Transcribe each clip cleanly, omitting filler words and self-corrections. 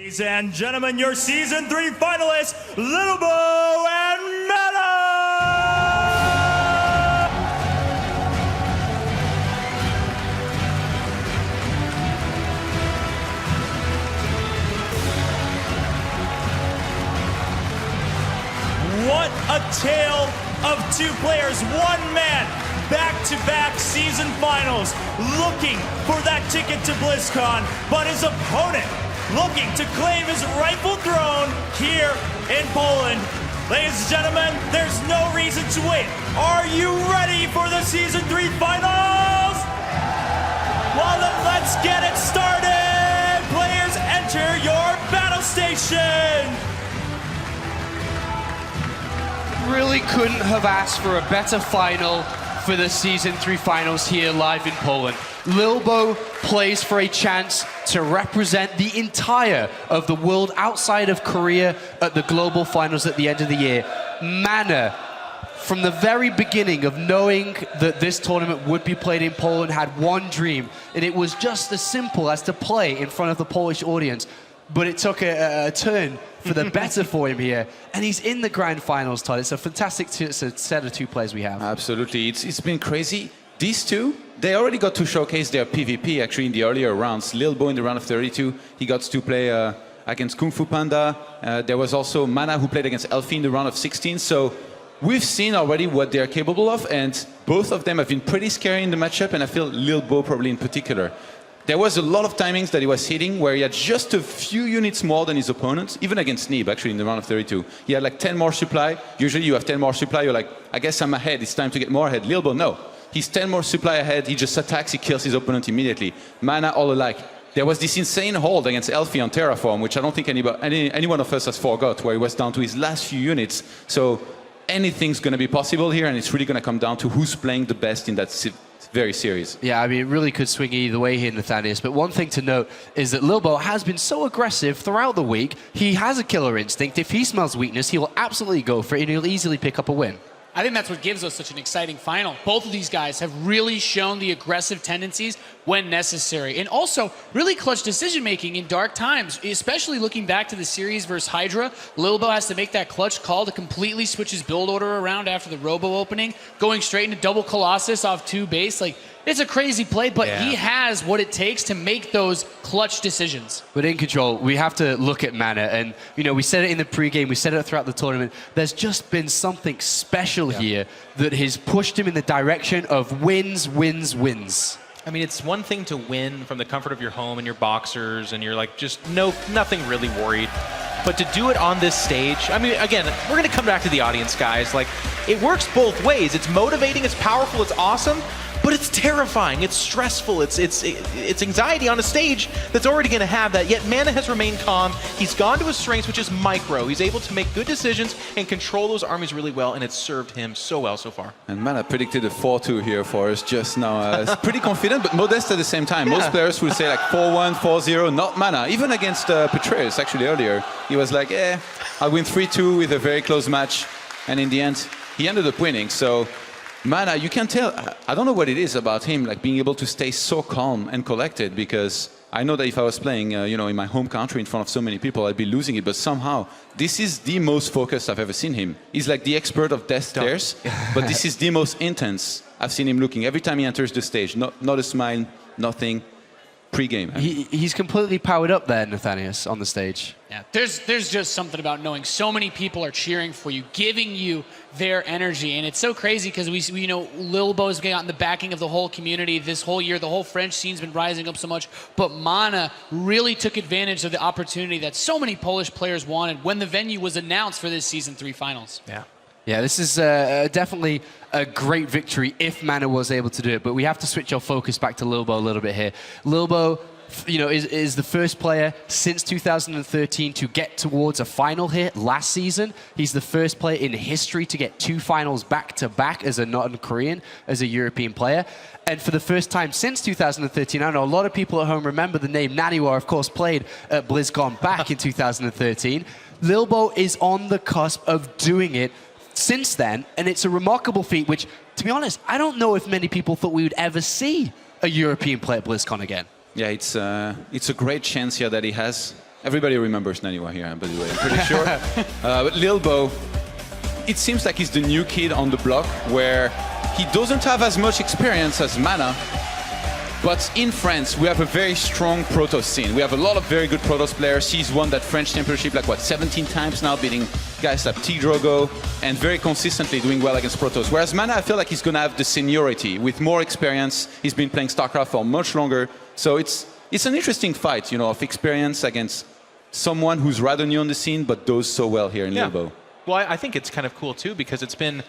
Ladies and gentlemen, your Season 3 finalists, Lilbo and Meta! What a tale of two players, one man, back-to-back season finals, looking for that ticket to BlizzCon, but his opponent looking to claim his rightful throne here in Poland. Ladies and gentlemen, there's no reason to wait. Are you ready for the Season 3 finals? Well then, let's get it started! Players, enter your battle station! Really couldn't have asked for a better final for the Season 3 finals here live in Poland. Lilbo plays for a chance to represent the entire of the world outside of Korea at the global finals at the end of the year. Mana, from the very beginning of knowing that this tournament would be played in Poland, had one dream, and it was just as simple as to play in front of the Polish audience. But it took a turn for the better for him here. And he's in the grand finals, Todd. It's a fantastic set of two players we have. Absolutely. It's been crazy. These two, they already got to showcase their PvP actually in the earlier rounds. Lilbo in the round of 32, he got to play against Kung Fu Panda. There was also Mana who played against Elfie in the round of 16. So we've seen already what they're capable of, and both of them have been pretty scary in the matchup, and I feel Lilbo probably in particular. There was a lot of timings that he was hitting where he had just a few units more than his opponents, even against Neeb, actually, in the round of 32. He had like 10 more supply. Usually you have 10 more supply, you're like, I guess I'm ahead, it's time to get more ahead. Lilbo, no. He's 10 more supply ahead, he just attacks, he kills his opponent immediately. Mana, all alike. There was this insane hold against Elfie on Terraform, which I don't think any one of us has forgot, where he was down to his last few units. So anything's going to be possible here, and it's really going to come down to who's playing the best in that very serious. Yeah, I mean, it really could swing either way here, Nathanius. But one thing to note is that Lilbo has been so aggressive throughout the week. He has a killer instinct. If he smells weakness, he will absolutely go for it, and he'll easily pick up a win. I think that's what gives us such an exciting final. Both of these guys have really shown the aggressive tendencies when necessary, and also really clutch decision-making in dark times, especially looking back to the series versus Hydra. Lilbo has to make that clutch call to completely switch his build order around after the Robo opening, going straight into double Colossus off 2 base. Like, it's a crazy play, but he has what it takes to make those clutch decisions. But in Control, we have to look at Mana, and you know, we said it in the pregame, we said it throughout the tournament. There's just been something special here that has pushed him in the direction of wins, wins, wins. I mean, it's one thing to win from the comfort of your home and your boxers, and you're like just nothing really worried. But to do it on this stage, I mean, again, we're going to come back to the audience, guys. Like, it works both ways. It's motivating, it's powerful, it's awesome, but it's terrifying, it's stressful, it's anxiety on a stage that's already going to have that. Yet Mana has remained calm. He's gone to his strengths, which is micro. He's able to make good decisions and control those armies really well, and it's served him so well so far. And Mana predicted a 4-2 here for us just now. It's pretty confident, but modest at the same time. Most players will say like 4-1, 4-0, not Mana. Even against Petraeus, actually, earlier, he was like, I'll win 3-2 with a very close match. And in the end, he ended up winning. So Mana, you can tell, I don't know what it is about him, like being able to stay so calm and collected, because I know that if I was playing, you know, in my home country in front of so many people, I'd be losing it. But somehow, this is the most focused I've ever seen him. He's like the expert of death stares, but this is the most intense I've seen him looking. Every time he enters the stage, not a smile, nothing. Pre-game. He's completely powered up there, Nathanius, on the stage. Yeah, there's just something about knowing so many people are cheering for you, giving you their energy, and it's so crazy because we know Lilbo's gotten the backing of the whole community this whole year. The whole French scene's been rising up so much, but Mana really took advantage of the opportunity that so many Polish players wanted when the venue was announced for this Season 3 finals. Yeah, this is definitely a great victory if Mana was able to do it, but we have to switch our focus back to Lilbo a little bit here. Lilbo, you know, is the first player since 2013 to get towards a final here last season. He's the first player in history to get 2 finals back-to-back as a non-Korean, as a European player. And for the first time since 2013, I know a lot of people at home remember the name Naniwa, of course, played at BlizzCon back in 2013. Lilbo is on the cusp of doing it since then, and it's a remarkable feat, which, to be honest, I don't know if many people thought we would ever see a European player at BlizzCon again. Yeah, it's a great chance here that he has. Everybody remembers Naniwa here, by the way, I'm pretty sure. But Lil Bo, it seems like he's the new kid on the block where he doesn't have as much experience as Mana. But in France, we have a very strong Protoss scene. We have a lot of very good Protoss players. He's won that French championship like, 17 times now, beating guys like T-Drogo, and very consistently doing well against Protoss. Whereas Mana, I feel like he's going to have the seniority. With more experience, he's been playing StarCraft for much longer. So it's an interesting fight, of experience against someone who's rather new on the scene, but does so well here in Lil Bo. Well, I think it's kind of cool, too, because it's been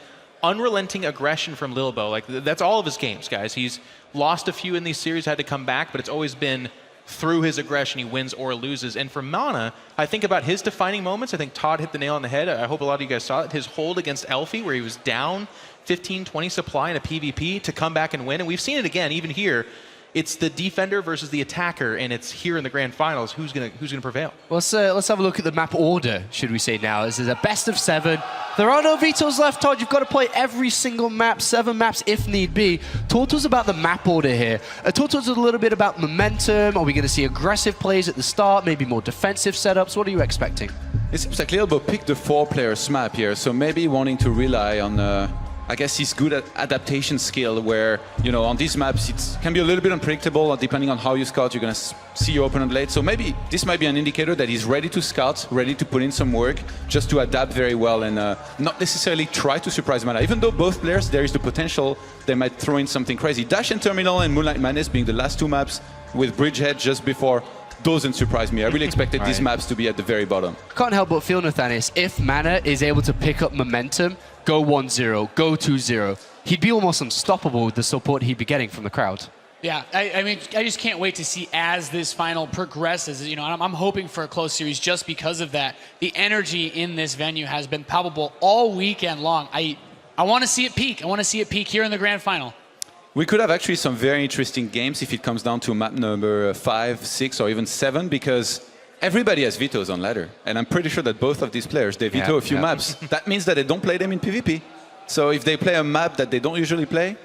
unrelenting aggression from Lil Bo. Like, that's all of his games, guys. He's lost a few in these series, had to come back, but it's always been through his aggression he wins or loses. And for Mana, I think about his defining moments. I think Todd hit the nail on the head. I hope a lot of you guys saw it. His hold against Elfie, where he was down 15, 20 supply in a PvP to come back and win. And we've seen it again, even here. It's the defender versus the attacker, and it's here in the grand finals. Who's gonna prevail? Let's have a look at the map order, should we say now. This is a best of 7. There are no vetoes left, Todd. You've got to play every single map, 7 maps if need be. Talk to us about the map order here. Talk to us a little bit about momentum. Are we going to see aggressive plays at the start, maybe more defensive setups? What are you expecting? It seems like Lil Bo picked the 4-players map here, so maybe wanting to rely on I guess he's good at adaptation skill where, on these maps it can be a little bit unpredictable depending on how you scout. You're going to see your opponent late. So maybe this might be an indicator that he's ready to scout, ready to put in some work, just to adapt very well and not necessarily try to surprise Mana. Even though both players, there is the potential they might throw in something crazy. Dash and Terminal and Moonlight Madness being the last 2 maps with Bridgehead just before doesn't surprise me. I really expected these maps to be at the very bottom. Can't help but feel, Nathanis, if Mana is able to pick up momentum, go 1-0, go 2-0, he'd be almost unstoppable with the support he'd be getting from the crowd. Yeah, I mean, I just can't wait to see as this final progresses. I'm hoping for a close series just because of that. The energy in this venue has been palpable all weekend long. I want to see it peak. I want to see it peak here in the grand final. We could have actually some very interesting games if it comes down to map number 5, 6, or even 7, because everybody has vetoes on ladder. And I'm pretty sure that both of these players, they veto a few maps. That means that they don't play them in PvP. So if they play a map that they don't usually play,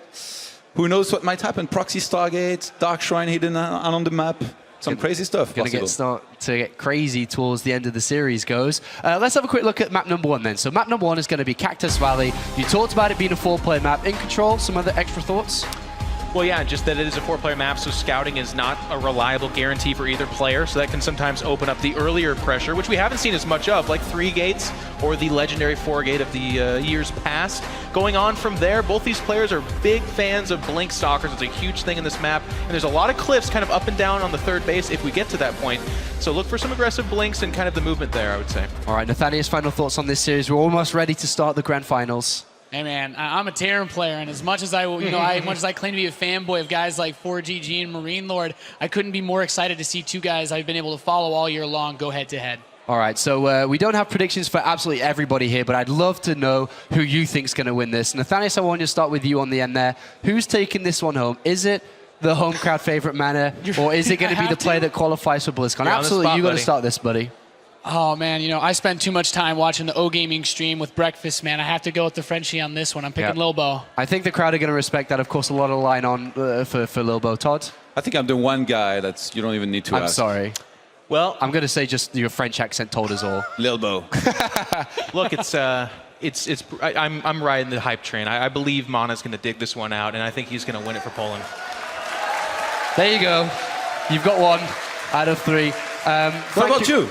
who knows what might happen? Proxy Stargate, Dark Shrine hidden on the map. Some crazy stuff possible. Start to get crazy towards the end of the series goes. Let's have a quick look at map number 1 then. So map number 1 is going to be Cactus Valley. You talked about it being a 4-player map. In Control, some other extra thoughts? Well, yeah, just that it is a 4-player map, so scouting is not a reliable guarantee for either player, so that can sometimes open up the earlier pressure, which we haven't seen as much of, like 3 gates or the legendary 4-gate of the years past. Going on from there, both these players are big fans of Blink Stalkers. It's a huge thing in this map, and there's a lot of cliffs kind of up and down on the 3rd base if we get to that point. So look for some aggressive blinks and kind of the movement there, I would say. All right, Nathaniel's final thoughts on this series. We're almost ready to start the grand finals. Hey man, I'm a Terran player, and as much as as much as I claim to be a fanboy of guys like 4GG and Marine Lord, I couldn't be more excited to see 2 guys I've been able to follow all year long go head to head. All right, so we don't have predictions for absolutely everybody here, but I'd love to know who you think's going to win this. Nathaniel, I want you to start with you on the end there. Who's taking this one home? Is it the home crowd favorite Mana, or is it going to be the player that qualifies for BlizzCon? Absolutely, you got to start this, buddy. Oh, man, I spend too much time watching the O-Gaming stream with breakfast, man. I have to go with the Frenchie on this one. I'm picking Lil Bo. I think the crowd are going to respect that. Of course, a lot of line on for Lil Bo. Todd? I think I'm the one guy you don't even need to ask. I'm sorry. Well, I'm going to say just your French accent told us all. Lil Bo. Look, I'm riding the hype train. I believe Mana's going to dig this one out, and I think he's going to win it for Poland. There you go. You've got 1 out of 3. What about you?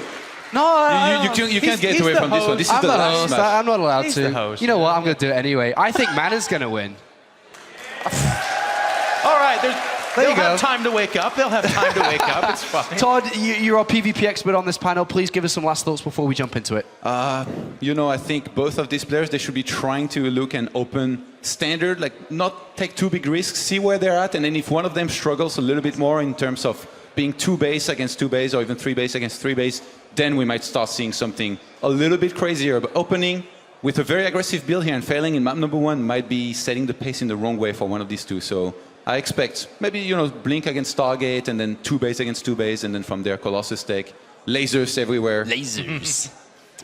No, you can't get away from this one. This is the last match. I'm not allowed He's to. the host. You know what? I'm going to do it anyway. I think Mana's going to win. All right, they'll you go. have time to wake up. They'll have time to wake up. It's fine. Todd, you're our PvP expert on this panel. Please give us some last thoughts before we jump into it. I think both of these players, they should be trying to look and open standard, like not take too big risks, see where they're at, and then if one of them struggles a little bit more in terms of being 2 base against 2 base or even 3 base against 3 base, then we might start seeing something a little bit crazier. But opening with a very aggressive build here and failing in map number 1 might be setting the pace in the wrong way for one of these 2. So I expect maybe, Blink against Stargate and then 2 base against 2 base, and then from there, Colossus take. Lasers everywhere. Lasers.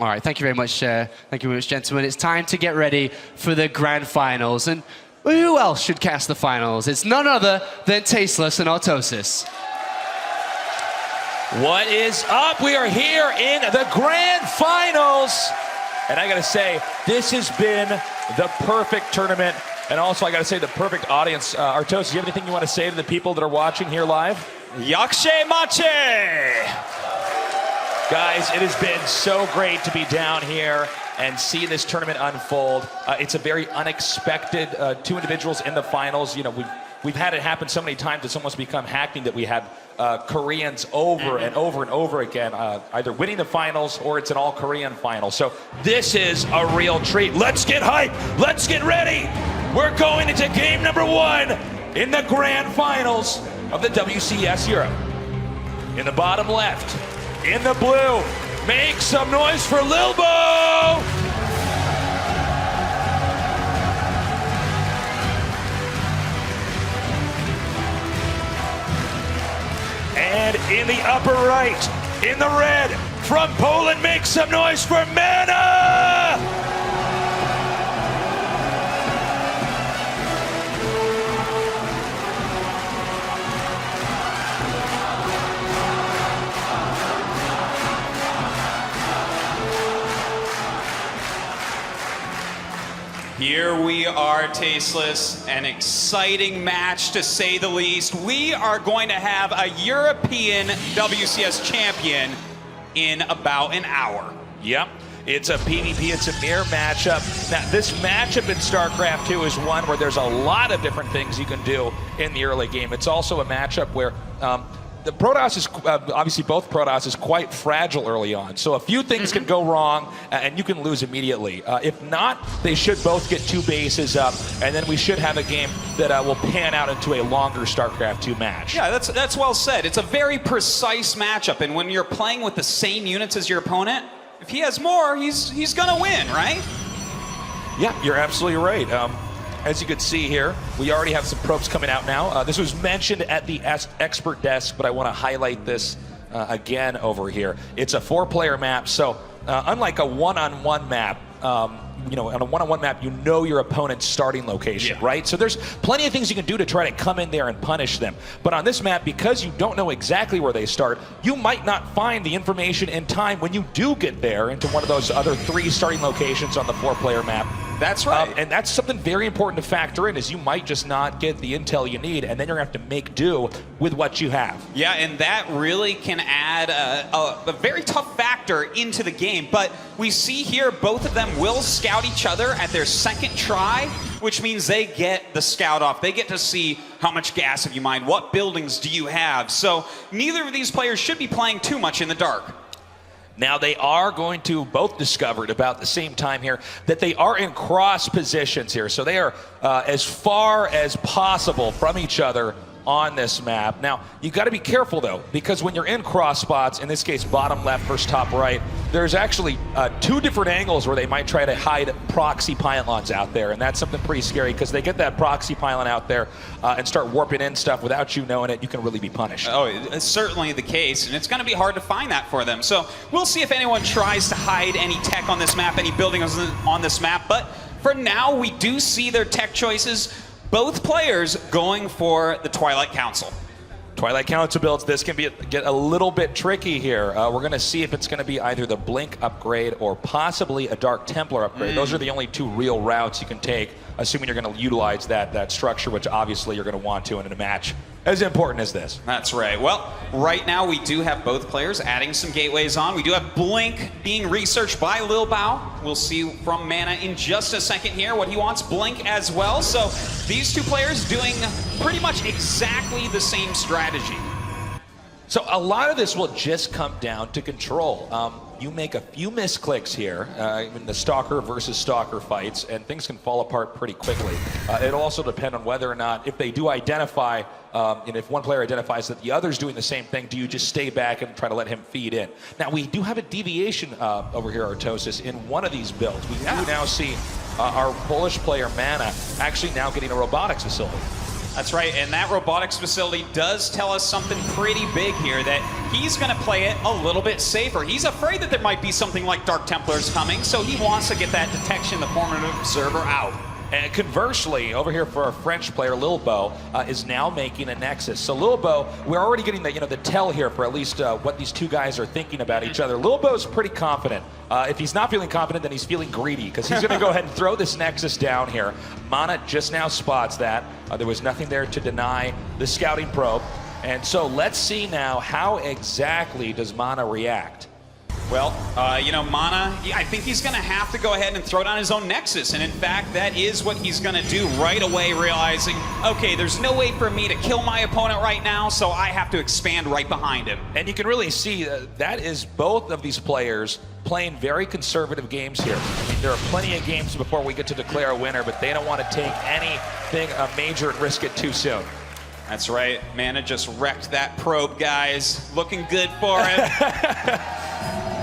All right, thank you very much. Thank you very much, gentlemen. It's time to get ready for the grand finals. And who else should cast the finals? It's none other than Tasteless and Autosis. What is up? We are here in the grand finals. And I gotta say, this has been the perfect tournament. And also, I gotta say, the perfect audience. Artos, do you have anything you want to say to the people that are watching here live? Yakshe Mache! Guys, it has been so great to be down here and see this tournament unfold. It's a very unexpected two individuals in the finals. You know, we've had it happen so many times, it's almost become hacking that we have Koreans over and over and over again, either winning the finals or it's an all-Korean final. So this is a real treat. Let's get hype. Let's get ready. We're going into game number 1 in the grand finals of the WCS Europe. In the bottom left, in the blue, make some noise for Lilbo! And in the upper right, in the red, from Poland, make some noise for Mana! Here we are, Tasteless, an exciting match to say the least. We are going to have a European WCS champion in about an hour. Yep, it's a PvP, it's a mirror matchup. Now, this matchup in StarCraft 2 is one where there's a lot of different things you can do in the early game. It's also a matchup where the Protoss is, obviously both Protoss is quite fragile early on. So a few things can go wrong and you can lose immediately. If not, they should both get 2 bases up and then we should have a game that will pan out into a longer StarCraft 2 match. Yeah, that's well said. It's a very precise matchup, and when you're playing with the same units as your opponent, if he has more, he's gonna win, right? Yeah, you're absolutely right. As you can see here, we already have some probes coming out now. This was mentioned at the expert desk, but I want to highlight this again over here. It's a 4-player map, so unlike a one-on-one map, you know, on a one-on-one map, you know your opponent's starting location, right? So there's plenty of things you can do to try to come in there and punish them. But on this map, because you don't know exactly where they start, you might not find the information in time when you do get there into one of those other 3 starting locations on the 4-player map. That's right. And that's something very important to factor in, is you might just not get the intel you need, and then you're going to have to make do with what you have. Yeah, and that really can add a very tough factor into the game. But we see here both of them will scout each other at their second try, which means they get the scout off. They get to see how much gas have you mined, what buildings do you have. So neither of these players should be playing too much in the dark. Now, they are going to both discover at about the same time here that they are in cross positions here. So they are as far as possible from each other on this map. Now, you got to be careful, though, because when you're in cross spots, in this case, bottom left versus top right, there's actually 2 different angles where they might try to hide proxy pylons out there. And that's something pretty scary, because they get that proxy pylon out there and start warping in stuff without you knowing it. You can really be punished. Oh, it's certainly the case, and it's going to be hard to find that for them. So we'll see if anyone tries to hide any tech on this map, any buildings on this map. But for now, we do see their tech choices. Both players going for the Twilight Council. Twilight Council builds, this can get a little bit tricky here. We're going to see if it's going to be either the Blink upgrade or possibly a Dark Templar upgrade. Those are the only 2 real routes you can take, assuming you're going to utilize that structure, which obviously you're going to want to in a match as important as this. That's right. Well, right now we do have both players adding some gateways on. We do have Blink being researched by Lil Bao. We'll see from Mana in just a second here what he wants. Blink as well. So these 2 players doing pretty much exactly the same strategy. So a lot of this will just come down to control. You make a few misclicks here in the Stalker versus Stalker fights, and things can fall apart pretty quickly. It'll also depend on whether or not, if they do identify, and if one player identifies that the other's doing the same thing, do you just stay back and try to let him feed in? Now, we do have a deviation over here, Artosis, in one of these builds. We do now see our Polish player, Mana, actually now getting a robotics facility. That's right, and that robotics facility does tell us something pretty big here, that he's going to play it a little bit safer. He's afraid that there might be something like Dark Templars coming, so he wants to get that detection, the formative observer, out. And conversely, over here for our French player, Lilbo, is now making a Nexus. So Lilbo, we're already getting the, the tell here for at least what these two guys are thinking about each other. Lilbo's pretty confident. If he's not feeling confident, then he's feeling greedy, because he's going to go ahead and throw this Nexus down here. Mana just now spots that. There was nothing there to deny the scouting probe. And so let's see now, how exactly does Mana react? Well, Mana, I think he's going to have to go ahead and throw down his own Nexus. And in fact, that is what he's going to do right away, realizing, okay, there's no way for me to kill my opponent right now, so I have to expand right behind him. And you can really see that is both of these players playing very conservative games here. I mean, there are plenty of games before we get to declare a winner, but they don't want to take anything major and risk it too soon. That's right. Mana just wrecked that probe, guys. Looking good for him.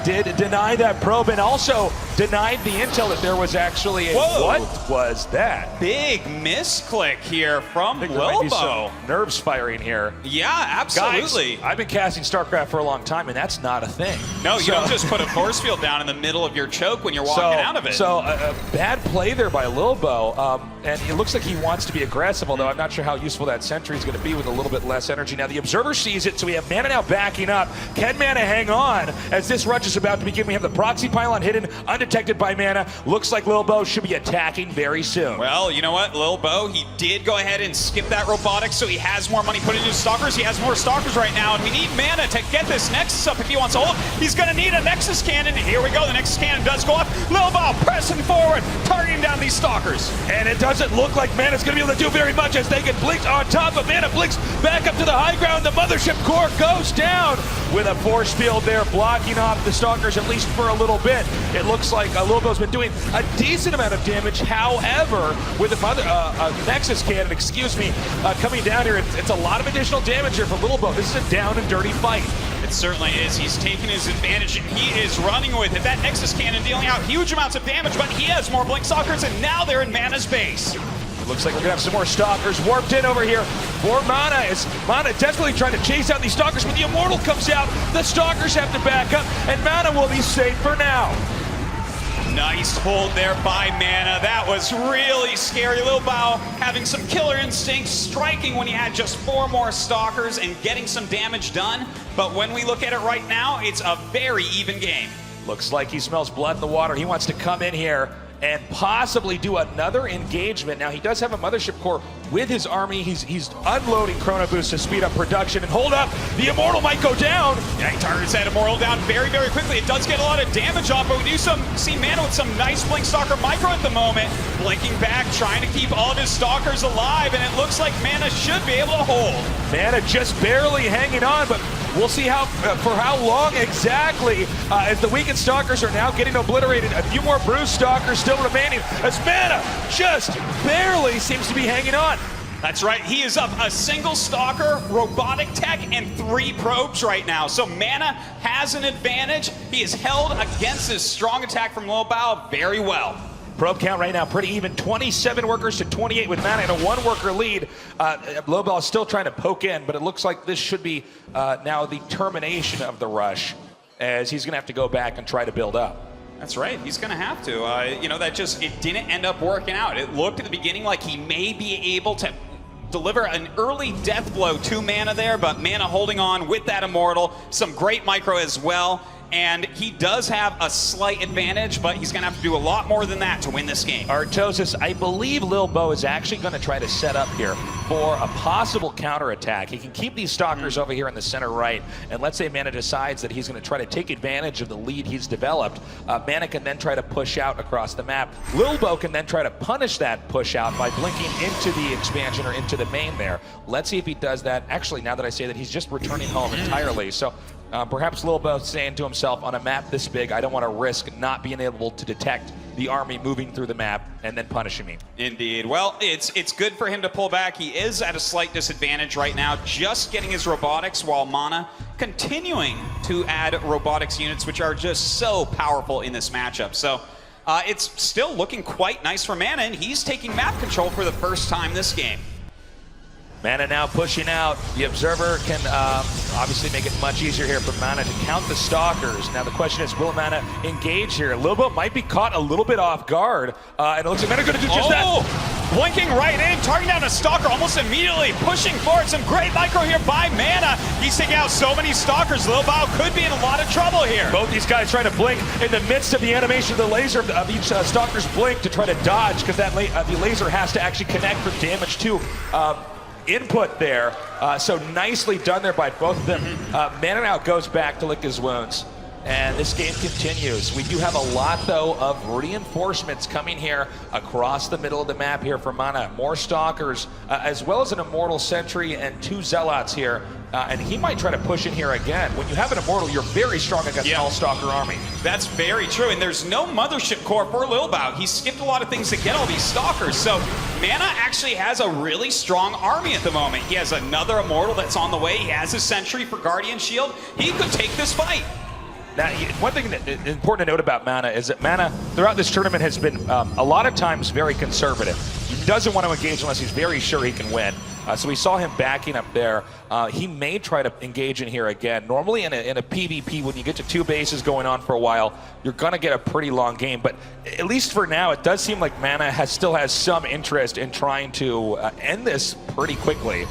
Did deny that probe and also denied the intel that there was actually a... Whoa. What was that? Big misclick here from I think there might be Lilbo. some nerves firing here. Yeah, absolutely. Guys, I've been casting StarCraft for a long time, and that's not a thing. No, you don't just put a force field down in the middle of your choke when you're walking out of it. So a bad play there by Lilbo, and it looks like he wants to be aggressive, although I'm not sure how useful that sentry is going to be with a little bit less energy. Now the Observer sees it, so we have Mana now backing up. Can Mana hang on as this rush is about to begin? We have the proxy pylon hidden, undetected by Mana. Looks like Lilbo should be attacking very soon. Well, you know what, Lilbo, he did go ahead and skip that robotics, so he has more money put into his Stalkers. He has more Stalkers right now, and we need Mana to get this Nexus up if he wants to hold. He's going to need a Nexus Cannon. Here we go, the Nexus Cannon does go up. Lilbo pressing forward, targeting down these Stalkers. And it doesn't look like Mana's going to be able to do very much as they get blinked on top of Mana. Blinks back up to the high ground. The Mothership core goes down with a force field there blocking off the Stalkers, at least for a little bit. It looks like Lilbo's been doing a decent amount of damage. However, with the Nexus Cannon, coming down here, it's a lot of additional damage here for Lilbo. This is a down and dirty fight. It certainly is. He's taking his advantage, and he is running with it. That Nexus Cannon dealing out huge amounts of damage, but he has more Blink Stalkers, and now they're in Mana's base. Looks like we're gonna have some more Stalkers warped in over here for Mana. As Mana desperately trying to chase out these Stalkers, but the Immortal comes out. The Stalkers have to back up, and Mana will be safe for now. Nice hold there by Mana. That was really scary. Lilbo having some killer instincts, striking when he had just 4 more Stalkers and getting some damage done. But when we look at it right now, it's a very even game. Looks like he smells blood in the water. He wants to come in here and possibly do another engagement. Now, he does have a Mothership core with his army. He's unloading Chrono Boost to speed up production. And hold up, the Immortal might go down. Yeah, he targets that Immortal down very, very quickly. It does get a lot of damage off, but we do see Mana with some nice Blink Stalker micro at the moment. Blinking back, trying to keep all of his Stalkers alive, and it looks like Mana should be able to hold. Mana just barely hanging on, but we'll see for how long exactly, as the weakened Stalkers are now getting obliterated. A few more bruised Stalkers still remaining, as Mana just barely seems to be hanging on. That's right, he is up a single Stalker, robotic tech, and 3 probes right now. So Mana has an advantage. He is held against this strong attack from Lilbo very well. Probe count right now pretty even, 27 workers to 28 with Mana and a 1-worker lead. Lilbo is still trying to poke in, but it looks like this should be now the termination of the rush, as he's gonna have to go back and try to build up. That's right, he's gonna have to. It didn't end up working out. It looked at the beginning like he may be able to deliver an early death blow to Mana there, but Mana holding on with that Immortal, some great micro as well. And he does have a slight advantage, but he's going to have to do a lot more than that to win this game. Artosis, I believe Lilbo is actually going to try to set up here for a possible counterattack. He can keep these Stalkers over here in the center right, and let's say Mana decides that he's going to try to take advantage of the lead he's developed. Mana can then try to push out across the map. Lilbo can then try to punish that push out by blinking into the expansion or into the main there. Let's see if he does that. Actually, now that I say that, he's just returning home entirely. So perhaps Lilbo saying to himself, on a map this big, I don't want to risk not being able to detect the army moving through the map and then punishing me. Indeed. Well, it's good for him to pull back. He is at a slight disadvantage right now, just getting his robotics, while Mana continuing to add robotics units, which are just so powerful in this matchup. So it's still looking quite nice for Mana, and he's taking map control for the first time this game. Mana now pushing out. The Observer can obviously make it much easier here for Mana to count the Stalkers. Now the question is, will Mana engage here? Lobo might be caught a little bit off guard, and it looks like Mana going to do just that. Blinking right in, targeting down a Stalker almost immediately, pushing forward. Some great micro here by Mana. He's taking out so many Stalkers. Lil Bao could be in a lot of trouble here. Both these guys trying to blink in the midst of the animation of the laser of each Stalker's blink to try to dodge, because that the laser has to actually connect for damage too. Input there, so nicely done there by both of them. Mana now goes back to lick his wounds, and this game continues. We do have a lot, though, of reinforcements coming here across the middle of the map here for Mana. More Stalkers, as well as an Immortal Sentry and 2 Zealots here, and he might try to push in here again. When you have an Immortal, you're very strong against an all-Stalker army. That's very true, and there's no Mothership Core for Lil Bao. He skipped a lot of things to get all these Stalkers, so Mana actually has a really strong army at the moment. He has another Immortal that's on the way. He has a Sentry for Guardian Shield. He could take this fight. Now, one thing that is important to note about Mana is that Mana, throughout this tournament, has been a lot of times very conservative. He doesn't want to engage unless he's very sure he can win. So we saw him backing up there. He may try to engage in here again. Normally in a PvP, when you get to 2 bases going on for a while, you're going to get a pretty long game. But at least for now, it does seem like Mana still has some interest in trying to end this pretty quickly.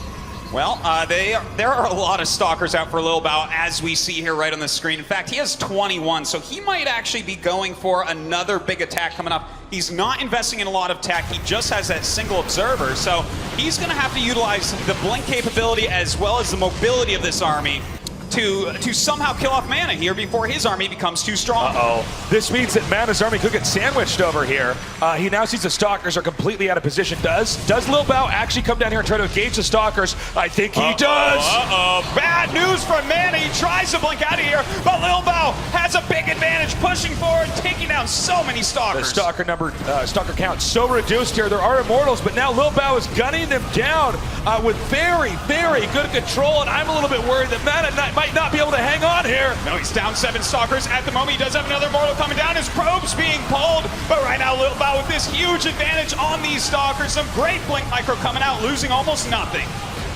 Well, there are a lot of Stalkers out for Lil Bao, as we see here right on the screen. In fact, he has 21, so he might actually be going for another big attack coming up. He's not investing in a lot of tech. He just has that single Observer, so he's going to have to utilize the blink capability as well as the mobility of this army to somehow kill off Mana here before his army becomes too strong. This means that Mana's army could get sandwiched over here. He now sees the Stalkers are completely out of position. Does Lil Bao actually come down here and try to engage the Stalkers? I think he does. Bad news for Mana. He tries to blink out of here, but Lil Bao has a big advantage, pushing forward, taking down so many Stalkers. The Stalker count so reduced here. There are Immortals, but now Lil Bao is gunning them down with very, very good control, and I'm a little bit worried that Mana might not be able to hang on here. No, he's down 7 Stalkers at the moment. He does have another Immortal coming down. His probe's being pulled, but right now Lil Bao with this huge advantage on these Stalkers. Some great blink micro coming out, losing almost nothing.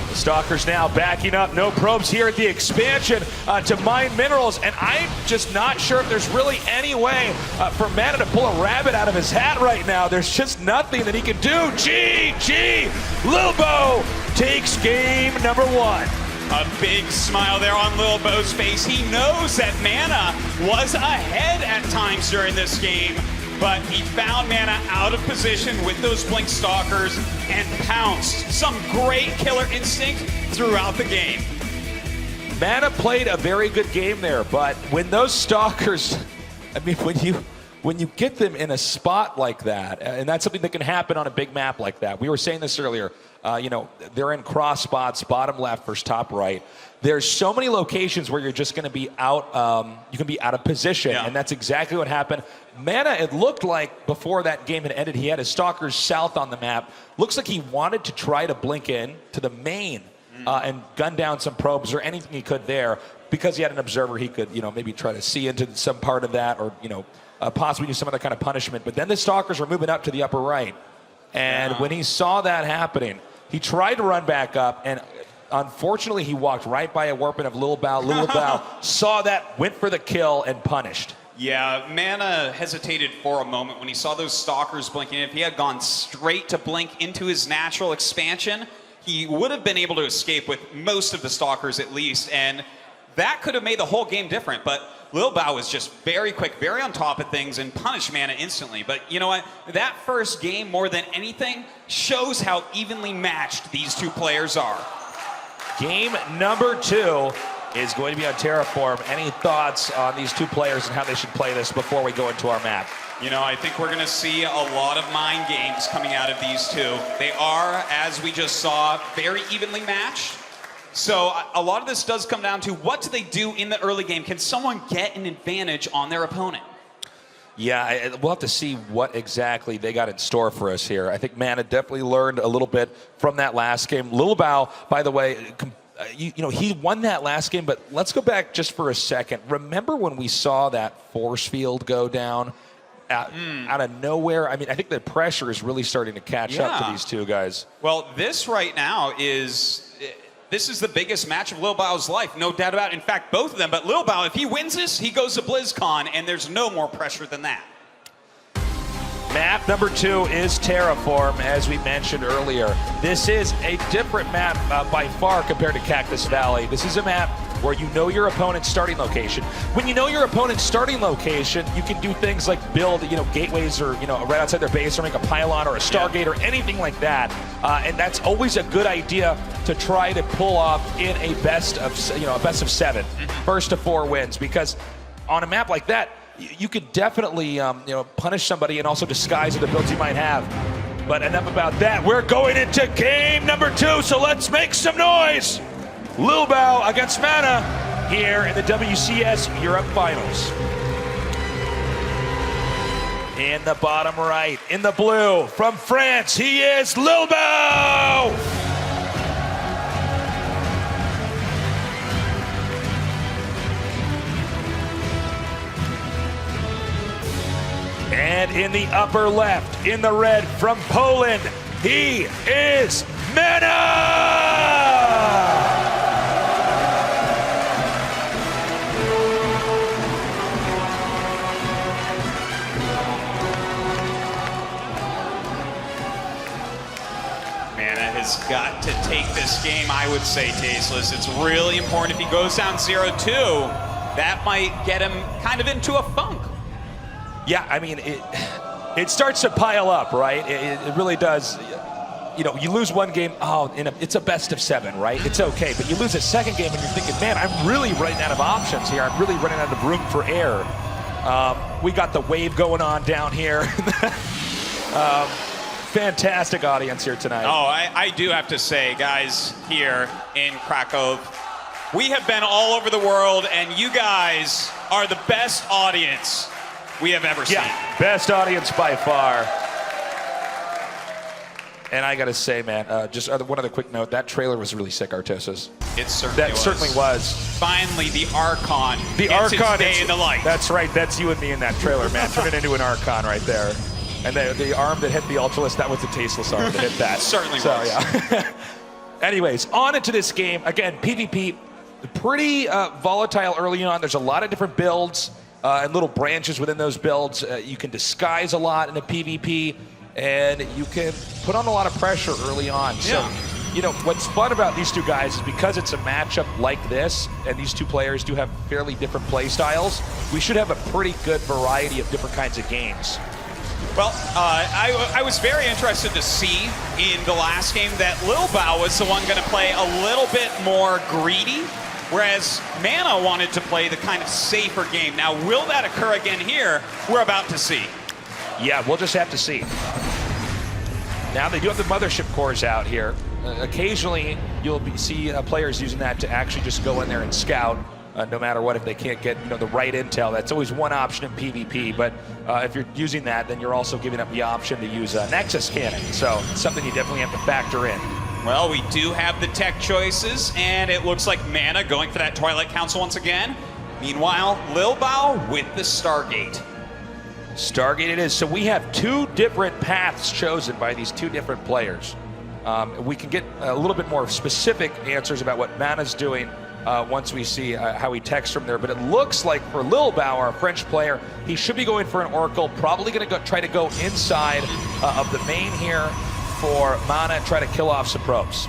The Stalkers now backing up. No probes here at the expansion to mine minerals, and I'm just not sure if there's really any way for Mana to pull a rabbit out of his hat right now. There's just nothing that he can do. GG! Lil Bao takes game number 1. A big smile there on Lil Bao's face. He knows that Mana was ahead at times during this game, but he found Mana out of position with those blink Stalkers and pounced. Some great killer instinct throughout the game. Mana played a very good game there, but when those Stalkers, I mean, when you get them in a spot like that, and that's something that can happen on a big map like that. We were saying this earlier. They're in cross spots, bottom left versus top right. There's so many locations where you're just going to be out. You can be out of position, and that's exactly what happened. Mana, it looked like before that game had ended, he had his Stalkers south on the map. Looks like he wanted to try to blink in to the main and gun down some probes or anything he could there. Because he had an Observer, he could, maybe try to see into some part of that, or possibly do some other kind of punishment. But then the Stalkers were moving up to the upper right, and when he saw that happening, he tried to run back up, and unfortunately, he walked right by a weapon of Lil Bao. Lil Bao saw that, went for the kill, and punished. Yeah, Mana hesitated for a moment when he saw those Stalkers blinking. If he had gone straight to blink into his natural expansion, he would have been able to escape with most of the Stalkers at least, and that could have made the whole game different. But Lil Bao was just very quick, very on top of things, and punished Mana instantly. But you know what? That first game, more than anything, shows how evenly matched these two players are. Game number 2 is going to be on Terraform. Any thoughts on these two players and how they should play this before we go into our map? I think we're going to see a lot of mind games coming out of these two. They are, as we just saw, very evenly matched. So a lot of this does come down to what do they do in the early game? Can someone get an advantage on their opponent? Yeah, we'll have to see what exactly they got in store for us here. I think Mana definitely learned a little bit from that last game. Lil Bao, by the way, he won that last game, but let's go back just for a second. Remember when we saw that force field go down? out of nowhere. I mean, I think the pressure is really starting to catch up to these two guys. Well, this right now is the biggest match of Lil Bao's life, no doubt about it. In fact, both of them. But Lil Bao, if he wins this, he goes to BlizzCon, and there's no more pressure than that. Map number 2 is Terraform, as we mentioned earlier. This is a different map by far compared to Cactus Valley. This is a map where you know your opponent's starting location. When you know your opponent's starting location, you can do things like build, gateways or, right outside their base, or make a pylon or a Stargate or anything like that. And that's always a good idea to try to pull off in a best of 7, first to 4 wins, because on a map like that, you could definitely, punish somebody and also disguise the builds you might have. But enough about that. We're going into game number 2, so let's make some noise. Lil Bao against Mana here in the WCS Europe Finals. In the bottom right, in the blue, from France, he is Lil Bao! And in the upper left, in the red, from Poland, he is Mana! Has got to take this game, I would say, Tasteless. It's really important. If he goes down 0-2, that might get him kind of into a funk. Yeah, I mean, it starts to pile up, right? It really does. You lose one game, it's a best of 7, right? It's okay, but you lose a second game and you're thinking, man, I'm really running out of options here. I'm really running out of room for error. We got the wave going on down here. Fantastic audience here tonight. Oh, I do have to say, guys, here in Krakow, we have been all over the world, and you guys are the best audience we have ever seen. Yeah, best audience by far. And I got to say, man, just one other quick note, that trailer was really sick, Artosis. It certainly was. Certainly was. Finally, the Archon gets its day in the light. That's right. That's you and me in that trailer, man. Turn it into an Archon right there. And the arm that hit the Ultralist, that was the Tasteless arm that hit that. Certainly was. Yeah. Anyways, on into this game. Again, PvP, pretty volatile early on. There's a lot of different builds and little branches within those builds. You can disguise a lot in a PvP, and you can put on a lot of pressure early on. Yeah. So, what's fun about these two guys is because it's a matchup like this, and these two players do have fairly different play styles, we should have a pretty good variety of different kinds of games. Well, I was very interested to see in the last game that Lil Bao was the one going to play a little bit more greedy, whereas Mana wanted to play the kind of safer game. Now, will that occur again here? We're about to see. Yeah, we'll just have to see. Now, they do have the mothership cores out here. Occasionally, you'll see players using that to actually just go in there and scout. No matter what, if they can't get the right intel, that's always one option in PvP. But if you're using that, then you're also giving up the option to use a Nexus cannon. So it's something you definitely have to factor in. Well, we do have the tech choices, and it looks like Mana going for that Twilight Council once again. Meanwhile, Lil Bao with the Stargate. Stargate it is. So we have 2 different paths chosen by these 2 different players. We can get a little bit more specific answers about what Mana's doing once we see how he texts from there. But it looks like for Lil Bao, our French player, he should be going for an Oracle, probably going to try to go inside of the main here for Mana, try to kill off some probes.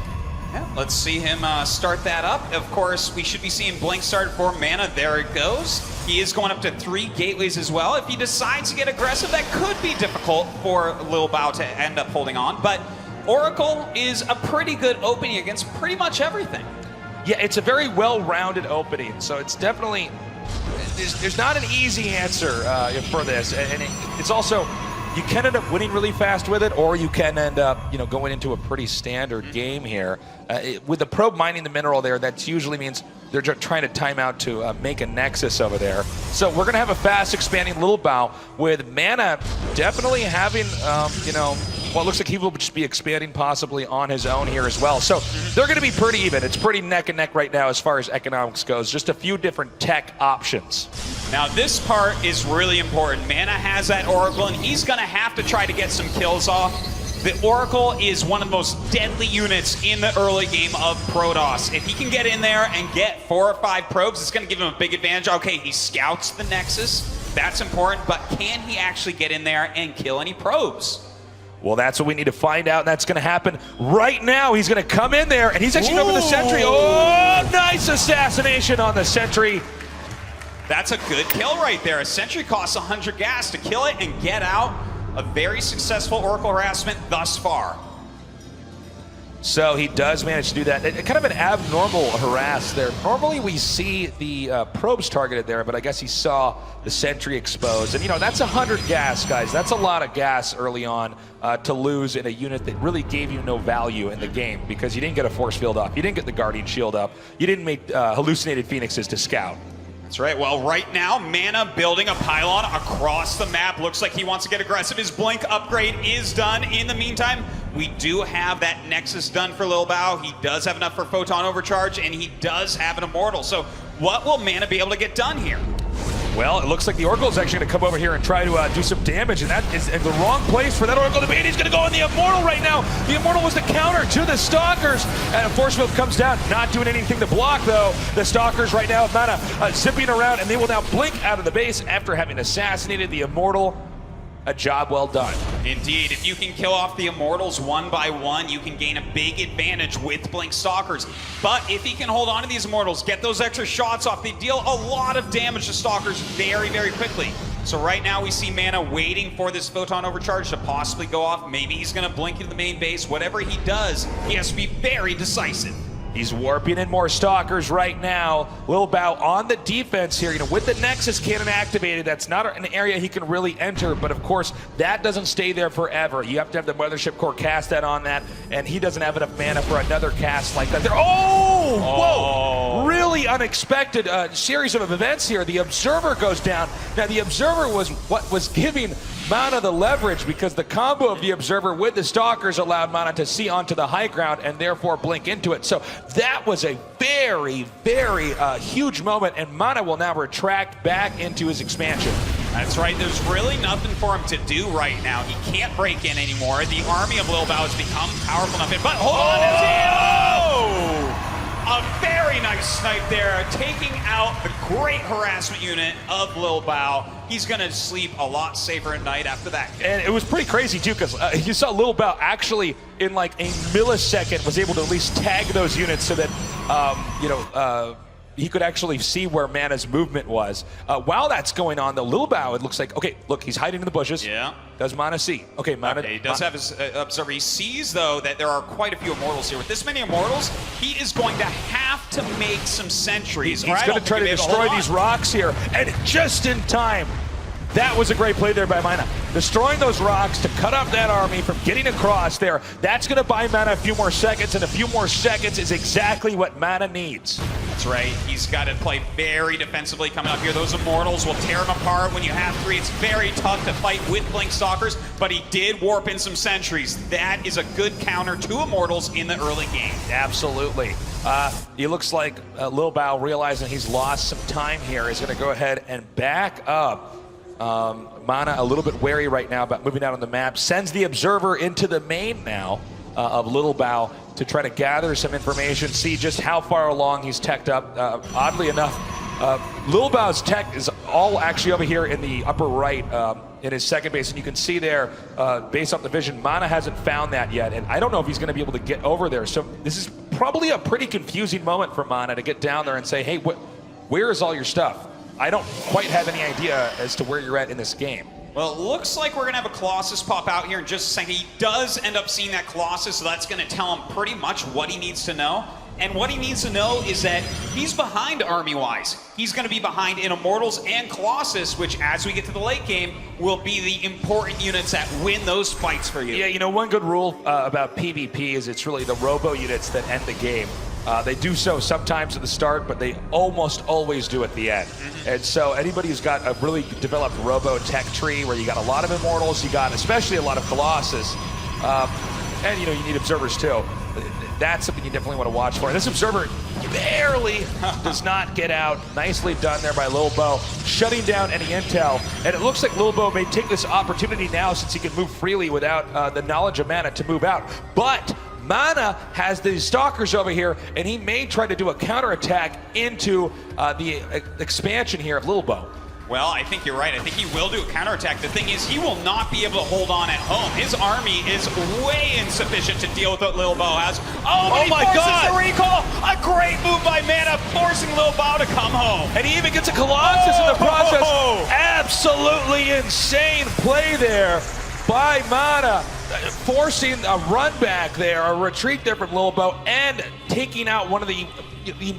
Yeah, let's see him start that up. Of course, we should be seeing Blink start for Mana. There it goes. He is going up to 3 gateways as well. If he decides to get aggressive, that could be difficult for Lil Bao to end up holding on. But Oracle is a pretty good opening against pretty much everything. Yeah, it's a very well-rounded opening, so it's definitely there's not an easy answer for this, and it's also you can end up winning really fast with it, or you can end up going into a pretty standard game here. With the probe mining the mineral there, that usually means they're just trying to time out to make a Nexus over there. So we're going to have a fast expanding Lil Bao with Mana definitely having what looks like he will just be expanding possibly on his own here as well. So they're going to be pretty even. It's pretty neck and neck right now as far as economics goes. Just a few different tech options. Now this part is really important. Mana has that Oracle, and he's gonna have to try to get some kills off. The Oracle is one of the most deadly units in the early game of Protoss. If he can get in there and get 4 or 5 probes, it's gonna give him a big advantage. Okay, he scouts the Nexus, that's important, but can he actually get in there and kill any probes? Well, that's what we need to find out, and that's going to happen right now. He's going to come in there, and he's actually going for the sentry. Oh, nice assassination on the sentry. That's a good kill right there. A sentry costs 100 gas to kill it and get out. A very successful Oracle harassment thus far. So he does manage to do that. Kind of an abnormal harass there. Normally we see the probes targeted there, but I guess he saw the sentry exposed. And, you know, that's 100 gas, guys. That's a lot of gas early on to lose in a unit that really gave you no value in the game because you didn't get a force field up. You didn't get the Guardian Shield up. You didn't make hallucinated Phoenixes to scout. That's right. Well, right now, Mana building a pylon across the map. Looks like he wants to get aggressive. His Blink upgrade is done. In the meantime, we do have that Nexus done for Lil Bao. He does have enough for Photon Overcharge, and he does have an Immortal. So what will Mana be able to get done here? Well, it looks like the Oracle is actually going to come over here and try to do some damage, and that is in the wrong place for that Oracle to be. And he's going to go on the Immortal right now. The Immortal was the counter to the Stalkers, and a Force Field comes down, not doing anything to block, though. The Stalkers right now have Mana zipping around, and they will now blink out of the base after having assassinated the Immortal. A job well done. Indeed, if you can kill off the Immortals one by one, you can gain a big advantage with Blink Stalkers. But if he can hold on to these Immortals, get those extra shots off, they deal a lot of damage to Stalkers very, very quickly. So right now we see Mana waiting for this Photon Overcharge to possibly go off. Maybe he's gonna blink into the main base. Whatever he does, he has to be very decisive. He's warping in more Stalkers right now. Lil Bao on the defense here. You know, with the Nexus Cannon activated, that's not an area he can really enter, but of course, that doesn't stay there forever. You have to have the Mothership Core cast that on that, and he doesn't have enough mana for another cast like that. Whoa! Really unexpected series of events here. The Observer goes down. Now, the Observer was what was giving Mana the leverage because the combo of the Observer with the Stalkers allowed Mana to see onto the high ground and therefore blink into it. So that was a very, very huge moment, and Mana will now retract back into his expansion. That's right, there's really nothing for him to do right now. He can't break in anymore. The army of Lil Bao has become powerful enough. But hold on, a very nice snipe there, taking out the great harassment unit of Lil Bao. He's gonna sleep a lot safer at night after that. And it was pretty crazy too, because you saw Lil Bao actually in like a millisecond was able to at least tag those units so that he could actually see where Mana's movement was. While that's going on, though, Lil Bao, it looks like, okay, look, he's hiding in the bushes. Yeah. Does Mana see? Okay, Mana. Okay, he does have his Observer. He sees, though, that there are quite a few Immortals here. With this many Immortals, he is going to have to make some sentries. He's going to try to destroy these rocks here, and just in time. That was a great play there by Mana. Destroying those rocks to cut off that army from getting across there. That's going to buy Mana a few more seconds, and a few more seconds is exactly what Mana needs. That's right. He's got to play very defensively coming up here. Those Immortals will tear him apart when you have 3. It's very tough to fight with Blink Stalkers, but he did warp in some sentries. That is a good counter to Immortals in the early game. Absolutely. It looks like Lil Bao, realizing he's lost some time here, is going to go ahead and back up. Mana a little bit wary right now about moving out on the map. Sends the Observer into the main now of Lil Bao to try to gather some information, see just how far along he's teched up. Oddly enough, Lil Bao's tech is all actually over here in the upper right in his second base, and you can see there, based off the vision, Mana hasn't found that yet, and I don't know if he's going to be able to get over there. So this is probably a pretty confusing moment for Mana to get down there and say, hey, where is all your stuff? I don't quite have any idea as to where you're at in this game. Well, it looks like we're going to have a Colossus pop out here in just a second. He does end up seeing that Colossus, so that's going to tell him pretty much what he needs to know. And what he needs to know is that he's behind army-wise. He's going to be behind in Immortals and Colossus, which, as we get to the late game, will be the important units that win those fights for you. Yeah, you know, one good rule about PvP is it's really the robo units that end the game. They do so sometimes at the start, but they almost always do at the end. And so anybody who's got a really developed robo tech tree where you got a lot of Immortals, you got especially a lot of Colossus, and you know, you need Observers too. That's something you definitely want to watch for. And this Observer barely does not get out. Nicely done there by Lil Bo, shutting down any intel. And it looks like Lil Bo may take this opportunity now, since he can move freely without the knowledge of Mana, to move out. But Mana has these Stalkers over here, and he may try to do a counterattack into the expansion here of Lil Bo. Well, I think you're right. I think he will do a counterattack. The thing is, he will not be able to hold on at home. His army is way insufficient to deal with what Lil Bo has. Oh my God! The recall! A great move by Mana, forcing Lil Bo to come home. And he even gets a Colossus in the process. Absolutely insane play there by Mana, forcing a run back there, a retreat there from Lil Bo, and taking out one of the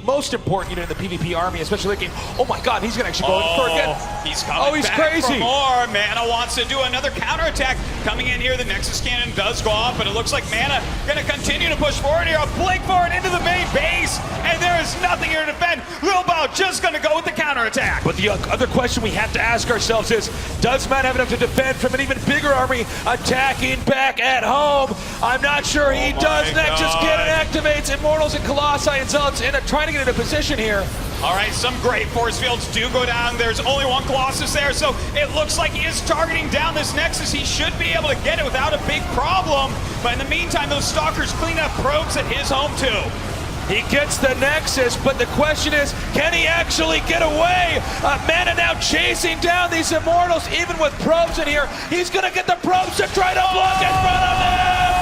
most important unit in the PvP army, especially thinking, oh my God, he's gonna actually go in for again. He's coming he's back crazy. for more. Mana wants to do another counterattack. Coming in here, the Nexus Cannon does go off, but it looks like Mana gonna continue to push forward here. A blink forward into the main base, and there is nothing here to defend. Lil Bo just gonna go with the counterattack. But the other question we have to ask ourselves is, does Mana have enough to defend from an even bigger army attacking back at home? I'm not sure he does. Nexus Cannon activates Immortals and Colossi and Zealots in trying to get into position here. All right, some great force fields do go down. There's only one Colossus there, so it looks like he is targeting down this Nexus. He should be able to get it without a big problem. But in the meantime, those Stalkers clean up probes at his home too. He gets the Nexus, but the question is, can he actually get away? Mana now chasing down these Immortals, even with probes in here. He's gonna get the probes to try to block in front of him!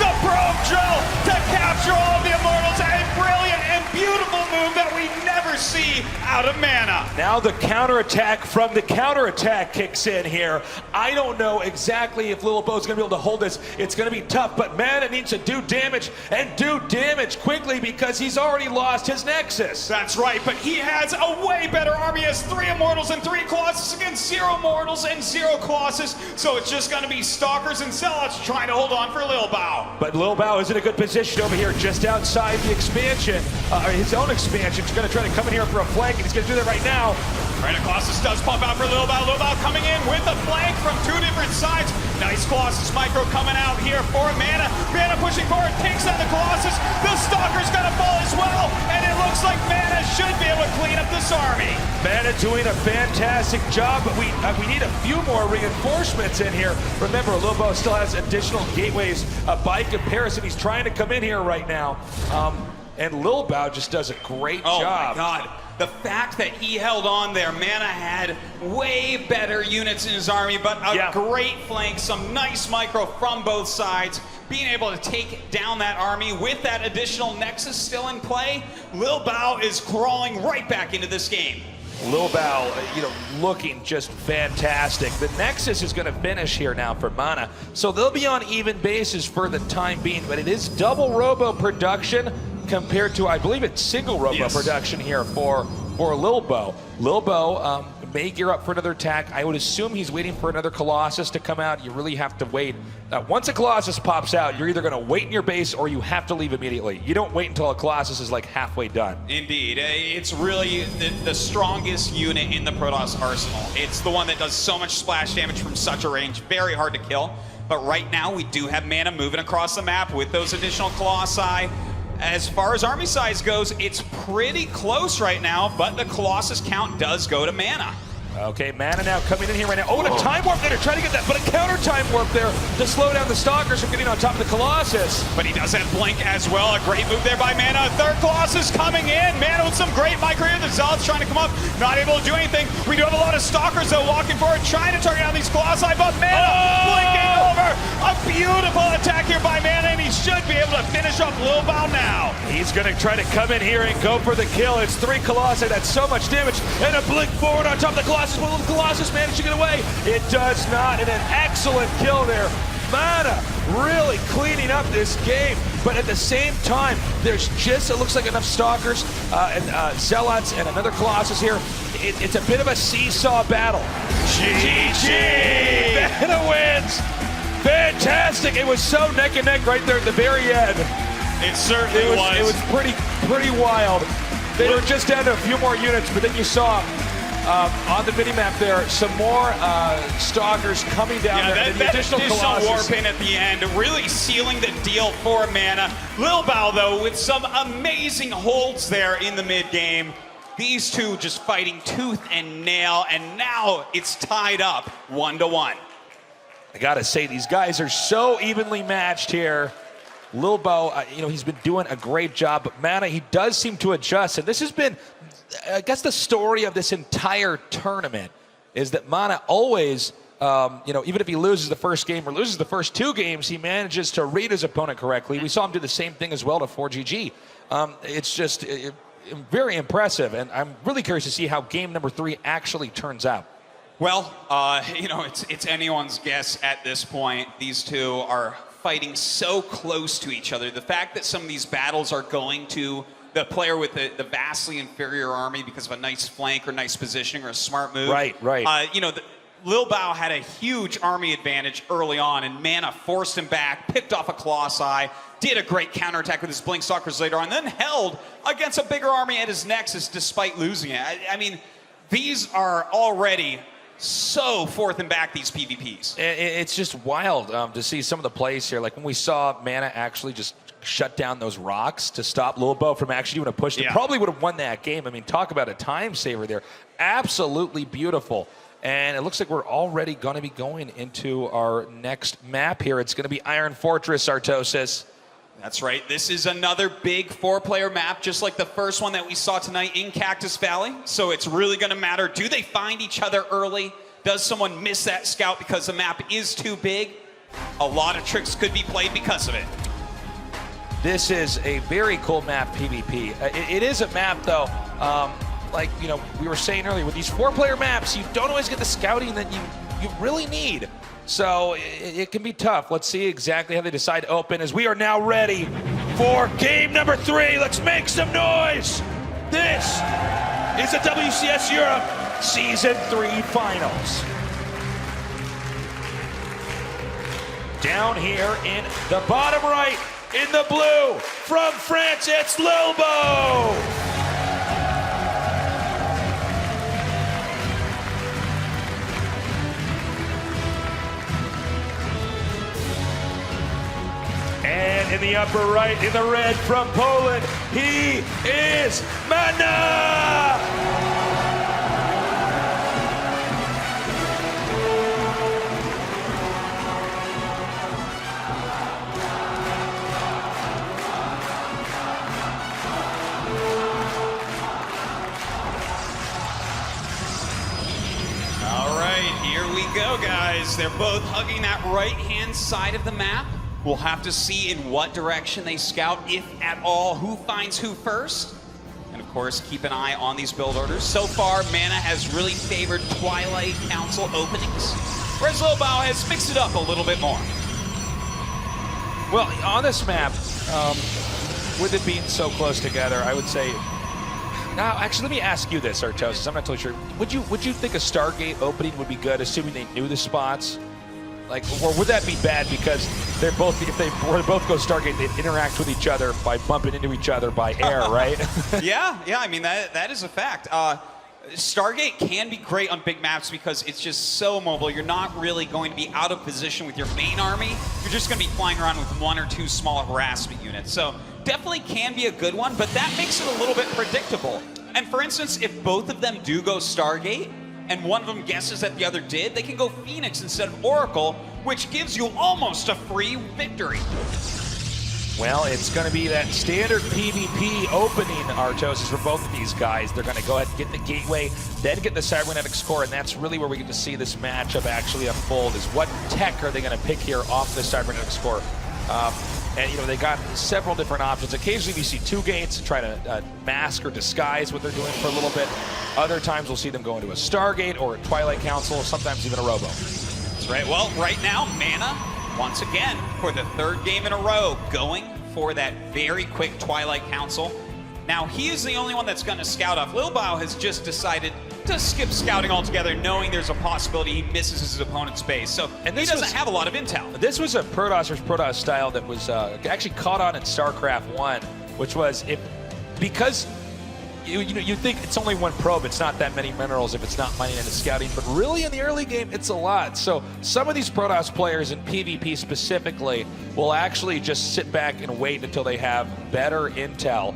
The probe drill to capture all of the Immortals. A brilliant and beautiful move that we never see out of Mana. Now the counterattack from the counterattack kicks in here. I don't know exactly if Lil Bo's gonna be able to hold this. It's gonna be tough, but Mana needs to do damage, and do damage quickly, because he's already lost his Nexus. That's right, but he has a way better army. He has 3 Immortals and 3 Colossus against 0 Immortals and 0 Colossus. So it's just gonna be Stalkers and Zealots trying to hold on for Lil Bo. But Lil Bo is in a good position over here, just outside the expansion, his own expansion. He's gonna try to come in here for a flank, and he's gonna do that right now. Right, a Colossus does pump out for Lil Bo. Lil Bo coming in with a flank from 2 different sides. Nice Colossus micro coming out here for Mana. Mana pushing forward, takes out the Colossus. The Stalker's gonna fall as well, and it looks like Mana should be able to clean up this army. Mana doing a fantastic job, but we need a few more reinforcements in here. Remember, Lil Bo still has additional gateways by comparison. He's trying to come in here right now. And Lil Bo just does a great job. Oh my God. The fact that he held on there, Mana had way better units in his army, but a great flank, some nice micro from both sides. Being able to take down that army with that additional Nexus still in play, Lil Bo is crawling right back into this game. Lil Bo, looking just fantastic. The Nexus is going to finish here now for Mana, so they'll be on even bases for the time being, but it is double Robo production compared to, I believe it's single Robo production here for Lil Bo. Lil Bo may gear up for another attack. I would assume he's waiting for another Colossus to come out. You really have to wait. Once a Colossus pops out, you're either going to wait in your base or you have to leave immediately. You don't wait until a Colossus is like halfway done. Indeed. It's really the strongest unit in the Protoss arsenal. It's the one that does so much splash damage from such a range. Very hard to kill. But right now, we do have Mana moving across the map with those additional Colossi. As far as army size goes, it's pretty close right now, but the Colossus count does go to Mana. Okay, Mana now coming in here right now. Oh, and a time warp there to try to get that, but a counter time warp there to slow down the Stalkers from getting on top of the Colossus. But he does have Blink as well. A great move there by Mana. A third Colossus coming in. Mana with some great micro here. The Zealots trying to come up, not able to do anything. We do have a lot of Stalkers though walking forward, trying to target down these Colossi, but Mana blinking over. A beautiful attack here by Mana, and he should be able to finish off Lil Bo now. He's going to try to come in here and go for the kill. It's 3 Colossi. That's so much damage. And a Blink forward on top of the Colossus. Will the Colossus manage to get away? It does not. And an excellent kill there. Mana really cleaning up this game. But at the same time, there's just, it looks like enough Stalkers and Zealots and another Colossus here. It's a bit of a seesaw battle. GG! Mana wins! Fantastic! It was so neck and neck right there at the very end. It certainly was. It was pretty wild. They were just down to a few more units, but then you saw On the mini-map there, some more stalkers coming down there. And the additional warp in at the end, really sealing the deal for Mana. Lil Bao, though, with some amazing holds there in the mid-game. These two just fighting tooth and nail, and now it's tied up 1-1. I gotta say, these guys are so evenly matched here. Lil Bo, he's been doing a great job, but Mana, he does seem to adjust. And this has been, I guess, the story of this entire tournament is that Mana always, even if he loses the first game or loses the first 2 games, he manages to read his opponent correctly. We saw him do the same thing as well to 4GG. It's just very impressive, and I'm really curious to see how game number 3 actually turns out. Well, it's anyone's guess at this point. These two are fighting so close to each other. The fact that some of these battles are going to the player with the vastly inferior army because of a nice flank or nice positioning or a smart move. Right. Lil Bao had a huge army advantage early on, and Mana forced him back, picked off a Colossi, did a great counterattack with his Blink Stalkers later on, then held against a bigger army at his Nexus despite losing it. I mean, these are already so forth and back, these PvPs. It's just wild to see some of the plays here. Like when we saw Mana actually just shut down those rocks to stop Lil Bo from actually doing a push. They probably would have won that game. I mean, talk about a time saver there. Absolutely beautiful. And it looks like we're already going to be going into our next map here. It's going to be Iron Fortress, Artosis. That's right. This is another big 4-player map, just like the first one that we saw tonight in Cactus Valley. So it's really going to matter. Do they find each other early? Does someone miss that scout because the map is too big? A lot of tricks could be played because of it. This is a very cool map, PvP. It is a map, though, we were saying earlier, with these 4-player maps, you don't always get the scouting that you really need. So it can be tough. Let's see exactly how they decide to open as we are now ready for game number 3. Let's make some noise. This is the WCS Europe Season 3 Finals. Down here in the bottom right, in the blue, from France, it's Lil Bo. And in the upper right, in the red, from Poland, he is Mana! All right, here we go, guys. They're both hugging that right-hand side of the map. We'll have to see in what direction they scout, if at all, who finds who first. And of course, keep an eye on these build orders. So far, Mana has really favored Twilight Council openings, whereas Lil Bao has mixed it up a little bit more. Well, on this map, with it being so close together, I would say... Now, actually, let me ask you this, Artosis. I'm not totally sure. Would you think a Stargate opening would be good, assuming they knew the spots? Or would that be bad because they're both, if they were to both go Stargate, they'd interact with each other by bumping into each other by air, right? Yeah, I mean, that is a fact. Stargate can be great on big maps because it's just so mobile. You're not really going to be out of position with your main army. You're just going to be flying around with 1 or 2 small harassment units. So definitely can be a good one, but that makes it a little bit predictable. And for instance, if both of them do go Stargate, and one of them guesses that the other did, they can go Phoenix instead of Oracle, which gives you almost a free victory. Well, it's going to be that standard PvP opening, Artosis, for both of these guys. They're going to go ahead and get the gateway, then get the cybernetics core, and that's really where we get to see this matchup actually unfold, is what tech are they going to pick here off the cybernetics core. And, they got several different options. Occasionally we see 2 gates try to mask or disguise what they're doing for a little bit. Other times we'll see them go into a Stargate or a Twilight Council, sometimes even a Robo. That's right. Well, right now, Mana, once again, for the 3rd game in a row, going for that very quick Twilight Council. Now, he is the only one that's going to scout off. Lil Bao has just decided to skip scouting altogether, knowing there's a possibility he misses his opponent's base. So he doesn't have a lot of intel. This was a Protoss versus Protoss style that was actually caught on in StarCraft 1, which was because you think it's only one probe, it's not that many minerals if it's not mining and scouting, but really in the early game, it's a lot. So some of these Protoss players in PvP specifically will actually just sit back and wait until they have better intel,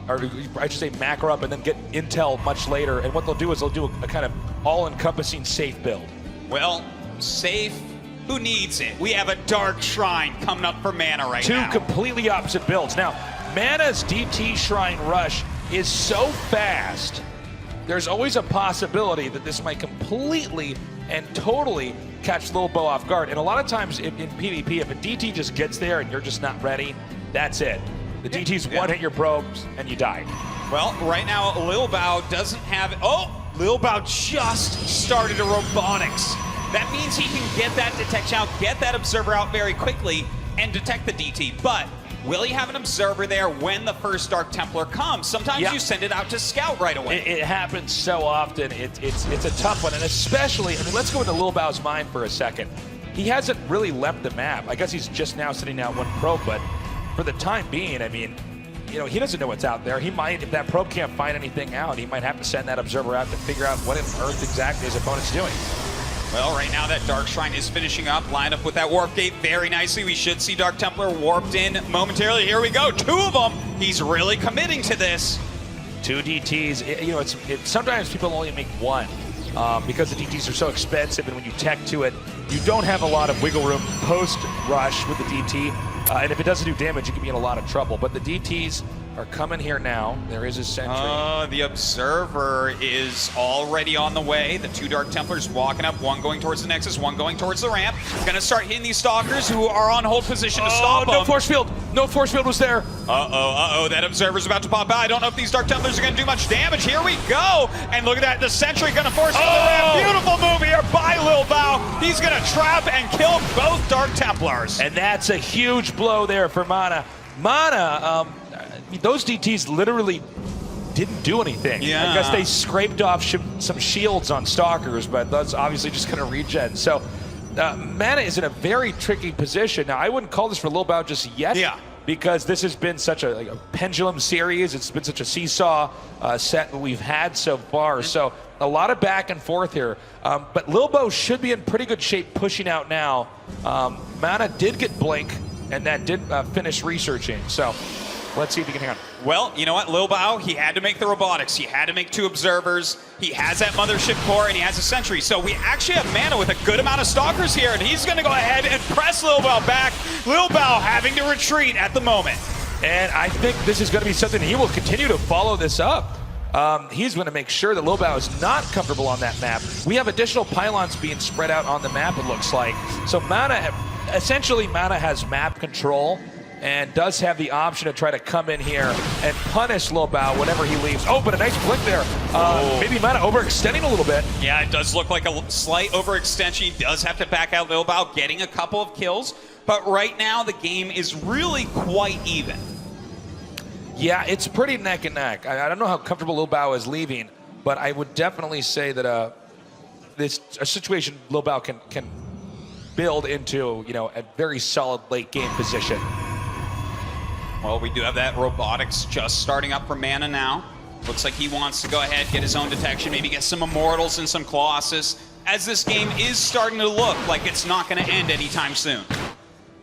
or I should say macro up and then get intel much later. And what they'll do is they'll do a kind of all-encompassing safe build. Well, safe. Who needs it? We have a Dark Shrine coming up for Mana right now. Two completely opposite builds. Now, Mana's DT Shrine Rush is so fast, there's always a possibility that this might completely and totally catch Lil Bo off guard. And a lot of times in PvP, if a DT just gets there and you're just not ready, that's it. The DT's one-hit your probes and you die. Well, right now, Lil Bao doesn't have... Oh, Lil Bao just started a robotics. That means he can get that detection out, get that observer out very quickly, and detect the DT. But will he have an observer there when the first Dark Templar comes? Sometimes you send it out to scout right away. It happens so often. It's a tough one, and especially, I mean, let's go into Lil Bao's mind for a second. He hasn't really left the map. I guess he's just now sitting out one probe, but for the time being, I mean, you know, he doesn't know what's out there. He might, if that probe can't find anything out, he might have to send that observer out to figure out what on earth exactly his opponent's doing. Well, right now that Dark Shrine is finishing up, lined up with that Warp Gate very nicely. We should see Dark Templar warped in momentarily. Here we go, 2 of them. He's really committing to this. 2 DTs, you know, sometimes people only make 1 because the DTs are so expensive, and when you tech to it, you don't have a lot of wiggle room post-rush with the DT, and if it doesn't do damage, you can be in a lot of trouble. But the DTs are coming here now. There is a sentry. The observer is already on the way. The 2 Dark Templars walking up, one going towards the Nexus, one going towards the ramp. Gonna start hitting these stalkers who are on hold position to stop them. No force field. No force field was there. That observer's about to pop out. I don't know if these Dark Templars are gonna do much damage. Here we go. And look at that, the sentry gonna force field the ramp. Beautiful move here by Lil Bao. He's gonna trap and kill both Dark Templars. And that's a huge blow there for Mana. Mana, those DTs literally didn't do anything. Yeah. I guess they scraped off some shields on Stalkers, but that's obviously just going to regen. So Mana is in a very tricky position. Now, I wouldn't call this for Lil Bao just yet, because this has been such a pendulum series. It's been such a seesaw set that we've had so far. So a lot of back and forth here. But Lil Bao should be in pretty good shape pushing out now. Mana did get Blink, and that did finish researching. So let's see if he can hang on. Well, you know what, Lil Bao, he had to make the robotics. He had to make 2 observers. He has that mothership core, and he has a sentry. So we actually have Mana with a good amount of stalkers here, and he's going to go ahead and press Lil Bao back. Lil Bao having to retreat at the moment. And I think this is going to be something he will continue to follow this up. He's going to make sure that Lil Bao is not comfortable on that map. We have additional pylons being spread out on the map, it looks like. So essentially Mana has map control, and does have the option to try to come in here and punish Lil Bao whenever he leaves. Oh, but a nice blink there. Maybe Mana overextending a little bit. Yeah, it does look like a slight overextension. He does have to back out Lil Bao, getting a couple of kills. But right now, the game is really quite even. Yeah, it's pretty neck and neck. I don't know how comfortable Lil Bao is leaving, but I would definitely say that this a situation Lil Bao can build into, you know, a very solid late game position. Well, we do have that robotics just starting up for Mana now. Looks like he wants to go ahead, get his own detection, maybe get some Immortals and some Colossus, as this game is starting to look like it's not going to end anytime soon.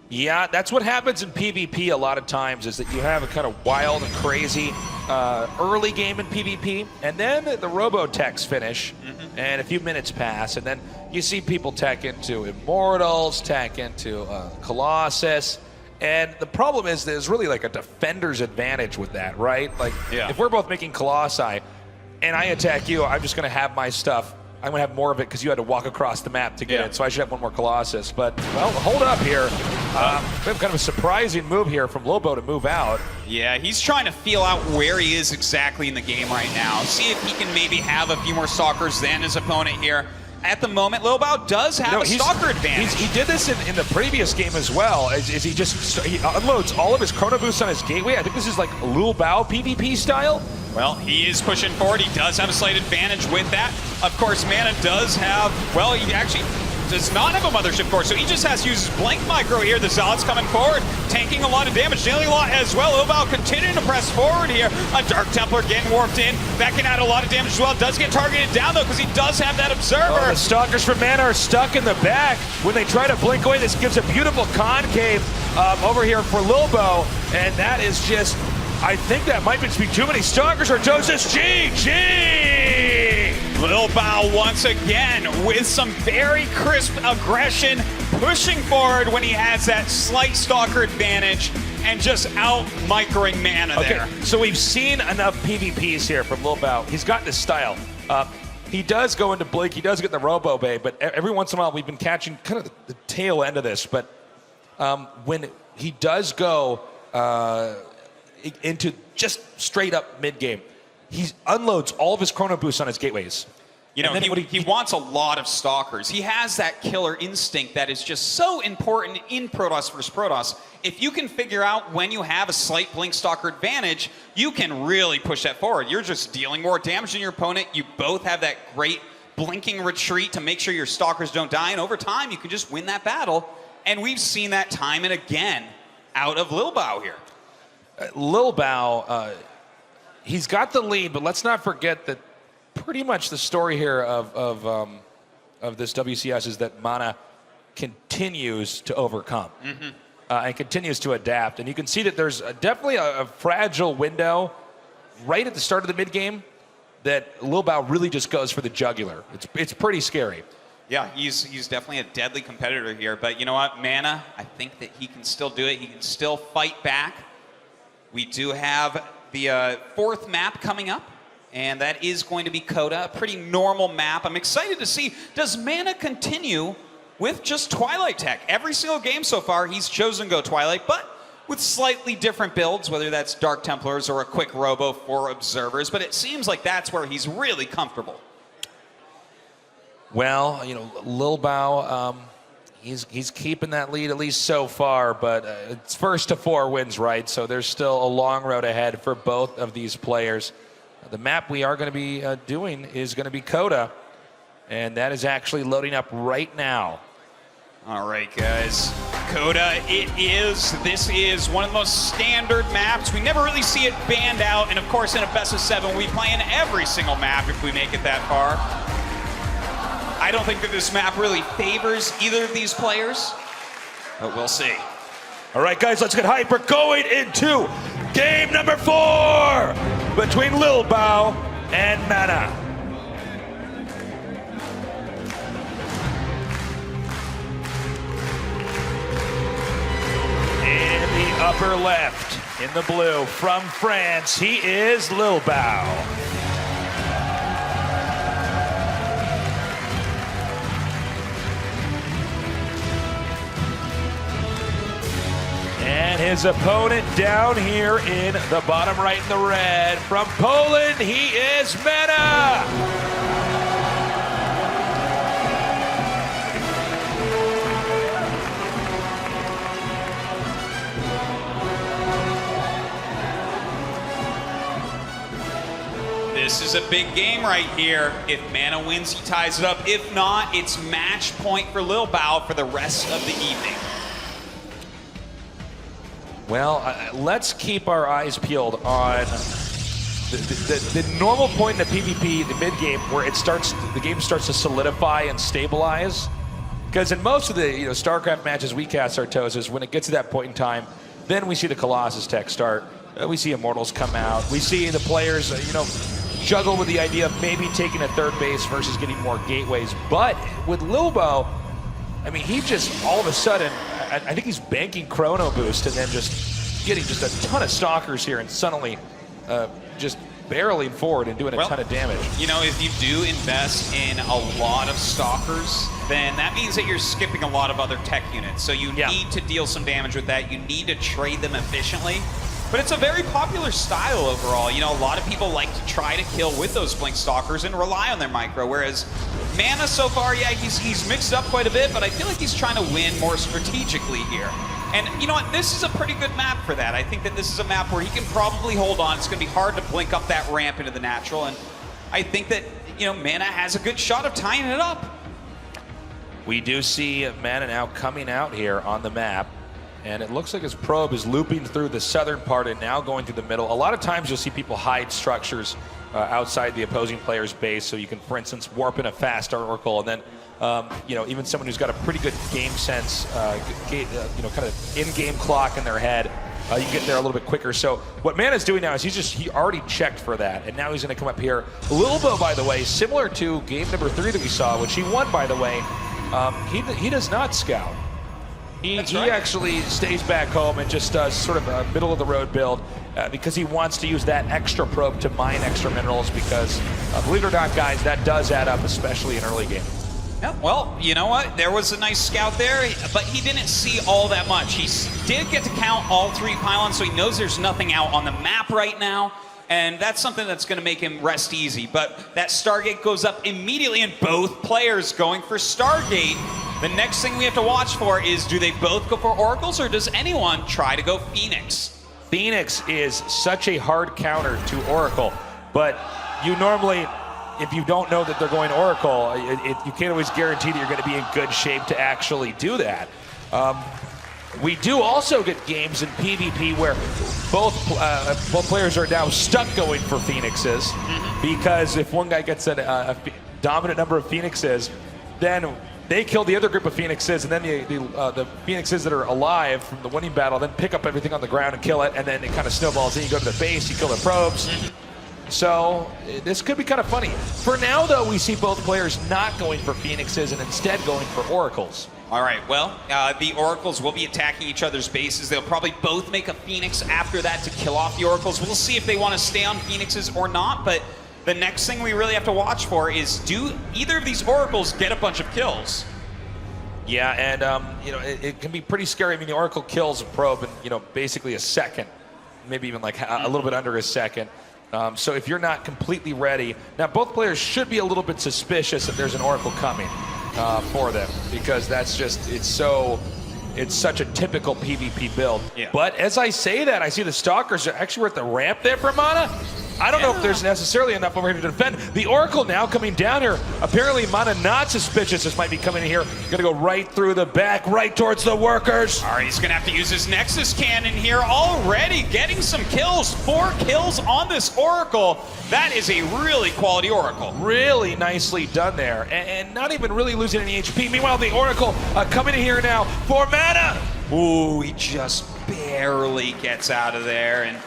Yeah, that's what happens in PvP a lot of times, is that you have a kind of wild and crazy early game in PvP, and then the Robotechs finish, and a few minutes pass, and then you see people tech into Immortals, tech into Colossus. And the problem is there's really like a defender's advantage with that, right? Like, if we're both making Colossi and I attack you, I'm just going to have my stuff. I'm going to have more of it because you had to walk across the map to get it, so I should have one more Colossus. But, well, hold up here. We have kind of a surprising move here from Lil Bao to move out. Yeah, he's trying to feel out where he is exactly in the game right now. See if he can maybe have a few more stalkers than his opponent here. At the moment, Lil Bao does have a stalker advantage. He did this in the previous game as well. He unloads all of his chrono boosts on his gateway. I think this is like Lil Bao PvP style. Well, he is pushing forward. He does have a slight advantage with that. Of course, Mana does have, well, he actually does not have a Mothership core, so he just has to use his Blink Micro here. The Zealot's coming forward, tanking a lot of damage, dealing a lot as well. Ilbao continuing to press forward here. A Dark Templar getting warped in. That can add a lot of damage as well. Does get targeted down, though, because he does have that Observer. Oh, the Stalkers from Mana are stuck in the back. When they try to blink away, this gives a beautiful concave over here for Lilbo, and that is just, I think that might just be too many Stalkers, or does this GG? Lilbao once again with some very crisp aggression, pushing forward when he has that slight Stalker advantage and just out-microing Mana there. So we've seen enough PvPs here from Lilbao. He's got this style. He does go into Blink, he does get the Robo Bay, but every once in a while we've been catching kind of the tail end of this. But when he does go into just straight up mid-game, he unloads all of his Chrono Boosts on his gateways. You know, he wants a lot of Stalkers. He has that killer instinct that is just so important in Protoss versus Protoss. If you can figure out when you have a slight Blink Stalker advantage, you can really push that forward. You're just dealing more damage than your opponent. You both have that great blinking retreat to make sure your Stalkers don't die, and over time you can just win that battle. And we've seen that time and again out of Lilbao here. Lilbao, he's got the lead, but let's not forget that pretty much the story here of this WCS is that Mana continues to overcome and continues to adapt. And you can see that there's definitely a fragile window right at the start of the mid-game that Lilbao really just goes for the jugular. It's pretty scary. Yeah, he's definitely a deadly competitor here. But you know what, Mana, I think that he can still do it. He can still fight back. We do have the fourth map coming up, and that is going to be Coda, a pretty normal map. I'm excited to see, does Mana continue with just Twilight tech? Every single game so far, he's chosen to go Twilight, but with slightly different builds, whether that's Dark Templars or a quick Robo for Observers, but it seems like that's where he's really comfortable. Well, you know, Lilbao, he's keeping that lead at least so far, but it's first to 4 wins, right? So there's still a long road ahead for both of these players. The map we are going to be doing is going to be Coda, and that is actually loading up right now. All right, guys. Coda, this is one of the most standard maps. We never really see it banned out, and of course in a best of 7, we play in every single map if we make it that far. I don't think that this map really favors either of these players, but we'll see. All right, guys, let's get hype. We're going into game number 4 between Lilbao and Mana. In the upper left, in the blue, from France, he is Lilbao. And his opponent down here in the bottom right in the red, from Poland, he is Mana. This is a big game right here. If Mana wins, he ties it up. If not, it's match point for Lilbao for the rest of the evening. Well, let's keep our eyes peeled on the normal point in the PvP, the mid game, where the game starts to solidify and stabilize. Because in most of the StarCraft matches we cast our toes is when it gets to that point in time, then we see the Colossus tech start. We see Immortals come out. We see the players, juggle with the idea of maybe taking a third base versus getting more gateways. But with Lilbao, I mean, he just all of a sudden, I think he's banking Chrono Boost and then just getting just a ton of Stalkers here and suddenly just barreling forward and doing a ton of damage. If you do invest in a lot of Stalkers, then that means that you're skipping a lot of other tech units. So you need to deal some damage with that. You need to trade them efficiently. But it's a very popular style overall. A lot of people like to try to kill with those Blink Stalkers and rely on their micro, whereas Mana so far, he's mixed up quite a bit, but I feel like he's trying to win more strategically here. And you know what? This is a pretty good map for that. I think that this is a map where he can probably hold on. It's going to be hard to blink up that ramp into the natural, and I think that, Mana has a good shot of tying it up. We do see Mana now coming out here on the map, and it looks like his probe is looping through the southern part and now going through the middle. A lot of times you'll see people hide structures outside the opposing player's base, so you can, for instance, warp in a fast Oracle, and then even someone who's got a pretty good game sense, kind of in-game clock in their head, you can get there a little bit quicker. So what Mana's doing now is he already checked for that, and now he's going to come up here. Lilbo, by the way, similar to game number 3 that we saw, which he won, by the way, he does not scout. He actually stays back home and just does sort of a middle-of-the-road build because he wants to use that extra probe to mine extra minerals because, believe it or not, guys, that does add up, especially in early game. Yeah, well, you know what? There was a nice scout there, but he didn't see all that much. He did get to count all 3 pylons, so he knows there's nothing out on the map right now. And that's something that's going to make him rest easy. But that Stargate goes up immediately, and both players going for Stargate. The next thing we have to watch for is, do they both go for Oracles, or does anyone try to go Phoenix? Phoenix is such a hard counter to Oracle, but you normally, if you don't know that they're going Oracle, you can't always guarantee that you're going to be in good shape to actually do that. We do also get games in PvP where both players are now stuck going for Phoenixes, because if one guy gets a dominant number of Phoenixes, then they kill the other group of Phoenixes, and then the Phoenixes that are alive from the winning battle then pick up everything on the ground and kill it, and then it kind of snowballs. Then you go to the base, you kill the probes. So this could be kind of funny. For now, though, we see both players not going for Phoenixes and instead going for Oracles. All right, well, the Oracles will be attacking each other's bases. They'll probably both make a Phoenix after that to kill off the Oracles. We'll see if they want to stay on Phoenixes or not, but the next thing we really have to watch for is, do either of these Oracles get a bunch of kills? Yeah, and it can be pretty scary. I mean, the Oracle kills a probe in basically a second, maybe even like a little bit under a second. So if you're not completely ready, now both players should be a little bit suspicious that there's an Oracle coming for them, because that's just, it's such a typical PvP build. Yeah. But as I say that, I see the Stalkers are actually at the ramp there for Mana. I don't know if there's necessarily enough over here to defend. The Oracle now coming down here. Apparently Mana not suspicious. This might be coming in here. Gonna go right through the back, right towards the workers. All right, he's gonna have to use his Nexus Cannon here, already getting some kills. 4 kills on this Oracle. That is a really quality Oracle. Really nicely done there, and not even really losing any HP. Meanwhile, the Oracle coming in here now for Mana. Ooh, he just barely gets out of there, and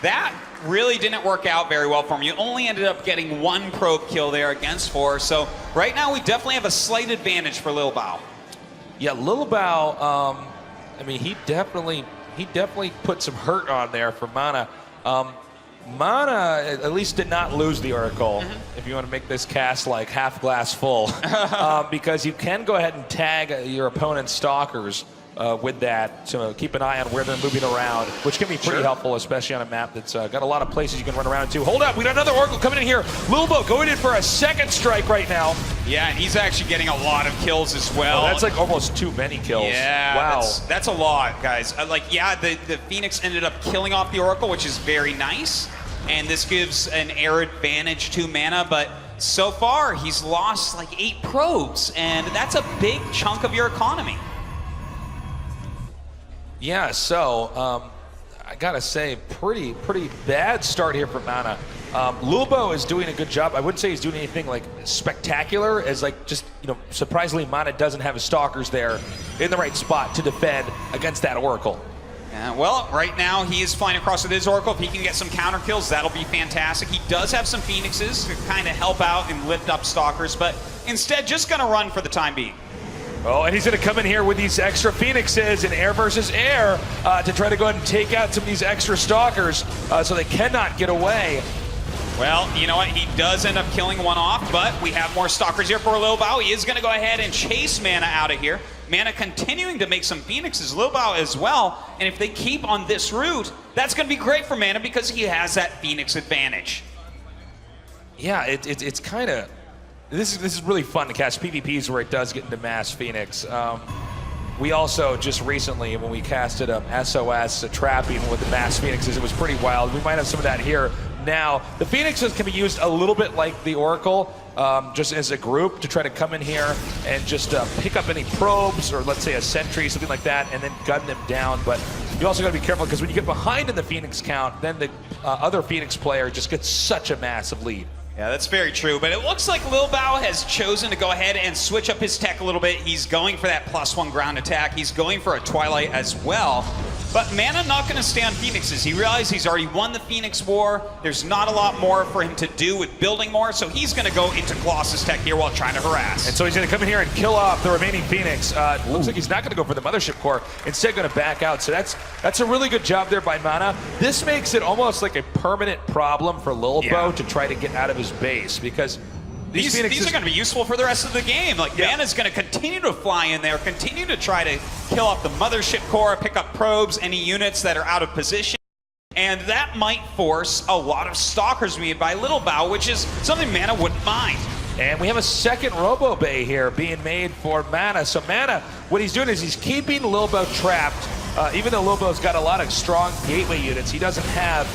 that really didn't work out very well for him. You only ended up getting 1 probe kill there against 4, so right now we definitely have a slight advantage for Lil Bao. Yeah, Lil Bao, I mean, he definitely put some hurt on there for Mana. Mana at least did not lose the Oracle, if you want to make this cast like half glass full, because you can go ahead and tag your opponent's Stalkers with that to keep an eye on where they're moving around, which can be pretty helpful, especially on a map that's got a lot of places you can run around to. Hold up, we got another Oracle coming in here. Lilbo going in for a second strike right now. Yeah, and he's actually getting a lot of kills as well. Oh, that's like almost too many kills. Yeah, wow. That's a lot, guys. The Phoenix ended up killing off the Oracle, which is very nice, and this gives an air advantage to Mana, but so far he's lost like 8 probes, and that's a big chunk of your economy. Yeah, so I gotta say, pretty bad start here for Mana. Lilbo is doing a good job. I wouldn't say he's doing anything like spectacular, as like just, surprisingly Mana doesn't have his Stalkers there in the right spot to defend against that Oracle. Yeah, well, right now he is flying across with his Oracle. If he can get some counter kills, that'll be fantastic. He does have some Phoenixes to kind of help out and lift up Stalkers, but instead just gonna run for the time being. Oh, and he's going to come in here with these extra Phoenixes in air versus air to try to go ahead and take out some of these extra Stalkers so they cannot get away. Well, you know what? He does end up killing one off, but we have more Stalkers here for Lil Bao. He is going to go ahead and chase Mana out of here. Mana continuing to make some Phoenixes, Lil Bao as well. And if they keep on this route, that's going to be great for Mana because he has that Phoenix advantage. Yeah, it's kind of... This is really fun to catch PvPs where it does get into mass Phoenix. We also just recently, when we casted SOS trapping with the mass Phoenixes, it was pretty wild. We might have some of that here. now. The Phoenixes can be used a little bit like the Oracle, just as a group to try to come in here and just pick up any probes or let's say a sentry, something like that, and then gun them down. But you also got to be careful because when you get behind in the Phoenix count, then the other Phoenix player just gets such a massive lead. Yeah, that's very true, but it looks like Lil Bao has chosen to go ahead and switch up his tech a little bit. He's going for that +1 ground attack. He's going for a Twilight as well. But Mana not going to stay on Phoenixes. He realized he's already won the Phoenix War. There's not a lot more for him to do with building more, so he's going to go into Colossus tech here while trying to harass. And so he's going to come in here and kill off the remaining Phoenix. Looks like he's not going to go for the Mothership Core. Instead, going to back out. So that's a really good job there by Mana. This makes it almost like a permanent problem for Lilbo to try to get out of his base because these are going to be useful for the rest of the game. Like, Mana's going to continue to fly in there, continue to try to kill off the Mothership Core, pick up probes, any units that are out of position. And that might force a lot of Stalkers made by Little Bao, which is something Mana wouldn't mind. And we have a second Robo Bay here being made for Mana. So Mana, what he's doing is he's keeping Lilbo trapped. Even though Lilbo's got a lot of strong gateway units, he doesn't have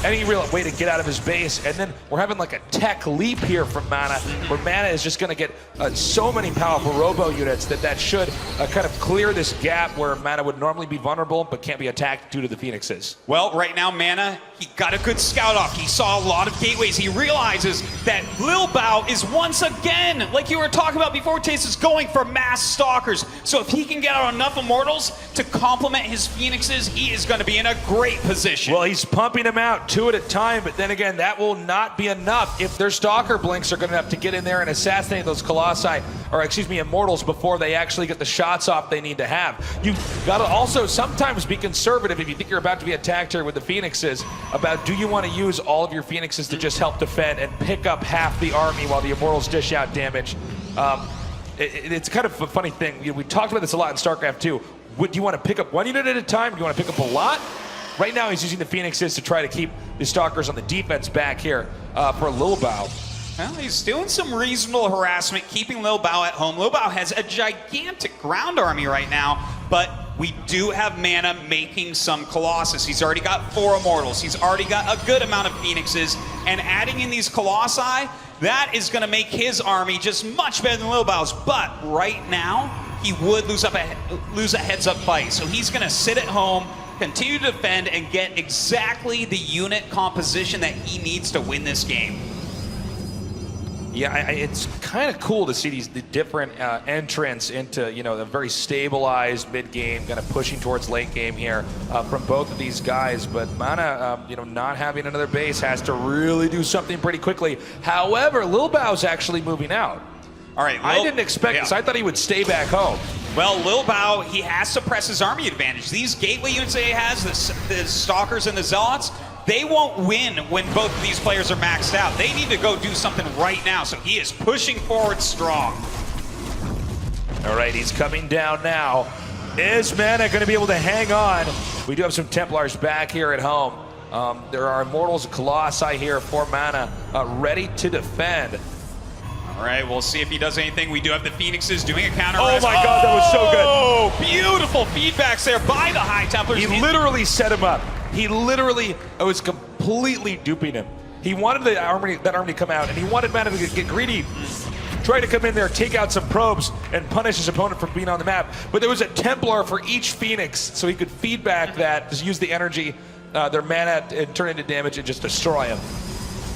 any real way to get out of his base. And then we're having like a tech leap here from Mana, where Mana is just going to get so many powerful Robo units that should kind of clear this gap where Mana would normally be vulnerable but can't be attacked due to the Phoenixes. Well, right now, Mana, he got a good scout off. He saw a lot of gateways. He realizes that Lil Bao is once again, like you were talking about before, Taste, is going for mass Stalkers. So if he can get out enough Immortals to complement his Phoenixes, he is going to be in a great position. Well, he's pumping them out 2 at a time, but then again, that will not be enough if their Stalker blinks are going to have to get in there and assassinate those Colossi, or excuse me, Immortals before they actually get the shots off they need to have. You've got to also sometimes be conservative if you think you're about to be attacked here with the Phoenixes about do you want to use all of your Phoenixes to just help defend and pick up half the army while the Immortals dish out damage. It's kind of a funny thing. We talked about this a lot in StarCraft 2. Do you want to pick up one unit at a time? Do you want to pick up a lot? Right now, he's using the Phoenixes to try to keep the Stalkers on the defense back here for Lil Bao. Well, he's doing some reasonable harassment, keeping Lil Bao at home. Lil Bao has a gigantic ground army right now, but we do have Mana making some Colossus. He's already got 4 Immortals. He's already got a good amount of Phoenixes, and adding in these Colossi, that is going to make his army just much better than Lil Bao's. But right now, he would lose a heads-up fight. So he's going to sit at home, continue to defend, and get exactly the unit composition that he needs to win this game. Yeah, it's kind of cool to see the different entrants into, a very stabilized mid-game, kind of pushing towards late game here from both of these guys. But Mana, not having another base has to really do something pretty quickly. However, Lil Bao's actually moving out. All right, I didn't expect this. I thought he would stay back home. Well, Lil Bao, he has to press his army advantage. These gateway units that he has, the Stalkers and the Zealots, they won't win when both of these players are maxed out. They need to go do something right now, so he is pushing forward strong. All right, he's coming down now. Is Mana going to be able to hang on? We do have some Templars back here at home. There are Immortals and Colossi here for Mana, ready to defend. All right, we'll see if he does anything. We do have the Phoenixes doing a counter. Oh my God, that was so good. Oh, beautiful feedbacks there by the High Templars. He literally set him up. He literally was completely duping him. He wanted that army to come out, and he wanted Mana to get greedy, try to come in there, take out some probes, and punish his opponent for being on the map. But there was a Templar for each Phoenix, so he could feedback that, just use the energy, their mana, and turn into damage and just destroy him.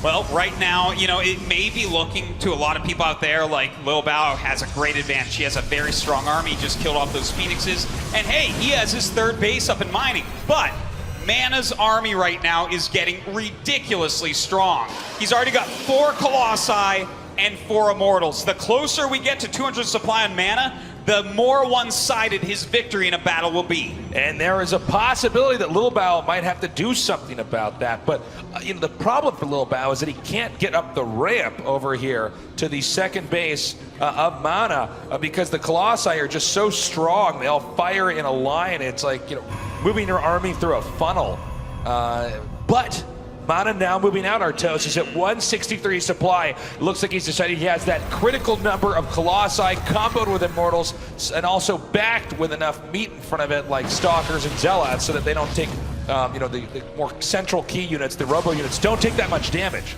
Well, right now, it may be looking to a lot of people out there like Lil Bao has a great advantage. He has a very strong army, he just killed off those Phoenixes. And hey, he has his 3rd base up in mining. But Mana's army right now is getting ridiculously strong. He's already got 4 Colossi and 4 Immortals. The closer we get to 200 supply on Mana, the more one-sided his victory in a battle will be. And there is a possibility that Lil Bao might have to do something about that. But the problem for Lil Bao is that he can't get up the ramp over here to the second base of Mana because the Colossi are just so strong. They all fire in a line. It's like, moving your army through a funnel. But Mana now moving out Artos. He's at 163 supply. It looks like he's decided he has that critical number of Colossi comboed with Immortals and also backed with enough meat in front of it like Stalkers and Zealots so that they don't take the more central key units, the robo units, don't take that much damage.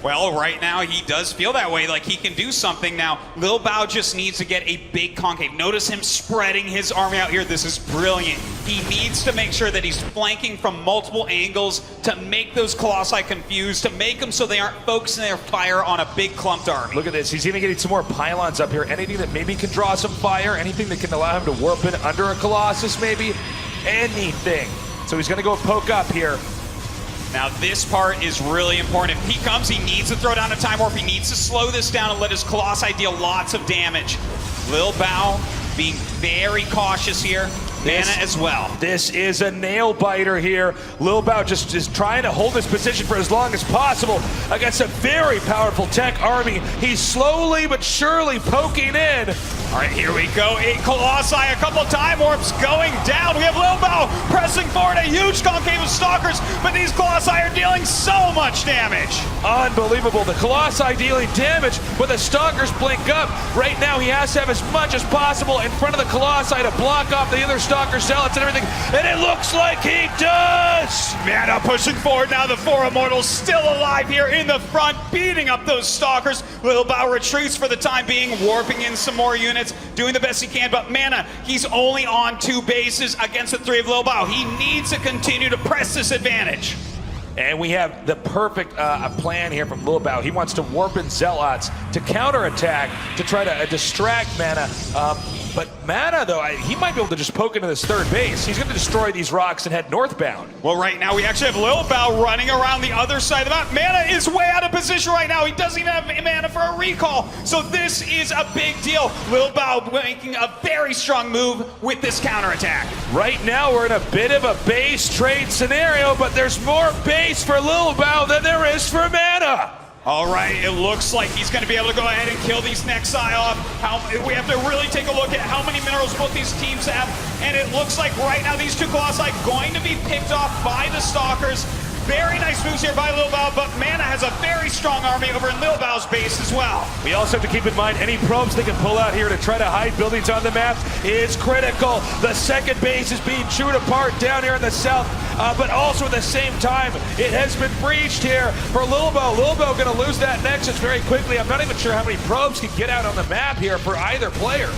Well, right now he does feel that way, like he can do something now. Lil Bao just needs to get a big concave. Notice him spreading his army out here. This is brilliant. He needs to make sure that he's flanking from multiple angles to make those Colossi confused, to make them so they aren't focusing their fire on a big clumped army. Look at this. He's even getting some more pylons up here. Anything that maybe can draw some fire, anything that can allow him to warp in under a Colossus maybe, anything. So he's going to go poke up here. Now this part is really important. If he comes, he needs to throw down a time warp. He needs to slow this down and let his Colossi deal lots of damage. Lil Bao being very cautious here. Mana as well. This is a nail biter here. Lil Bao just is trying to hold his position for as long as possible against a very powerful tech army. He's slowly but surely poking in. All right, here we go. 8 Colossi, a couple time warps going down. We have Lil Bao pressing forward, a huge concave of Stalkers, but these Colossi are dealing so much damage. Unbelievable. The Colossi dealing damage, but the Stalkers blink up. Right now, he has to have as much as possible in front of the Colossi to block off the other Stalker zealots and everything, and it looks like he does! Mana pushing forward now. The 4 Immortals still alive here in the front, beating up those Stalkers. Lil Bao retreats for the time being, warping in some more units, doing the best he can, but Mana, he's only on 2 bases against the 3 of Lil Bao. He needs to continue to press this advantage. And we have the perfect plan here from Lil Bao. He wants to warp in Zealots to counterattack, to try to distract Mana. But Mana, though, he might be able to just poke into this 3rd base. He's going to destroy these rocks and head northbound. Well, right now we actually have Lil Bao running around the other side of the map. Mana is way out of position right now. He doesn't even have mana for a recall. So this is a big deal. Lil Bao making a very strong move with this counterattack. Right now we're in a bit of a base trade scenario, but there's more base for Lil Bao than there is for Mana. All right, it looks like he's going to be able to go ahead and kill these Nexi off. We have to really take a look at how many minerals both these teams have, and it looks like right now these 2 Colossi going to be picked off by the Stalkers. Very nice moves here by Lil Bao, but Mana has a very strong army over in Lil Bao's base as well. We also have to keep in mind any probes they can pull out here to try to hide buildings on the map is critical. The 2nd base is being chewed apart down here in the south, but also at the same time, it has been breached here for Lil Bao. Lil Bao going to lose that Nexus very quickly. I'm not even sure how many probes can get out on the map here for either player.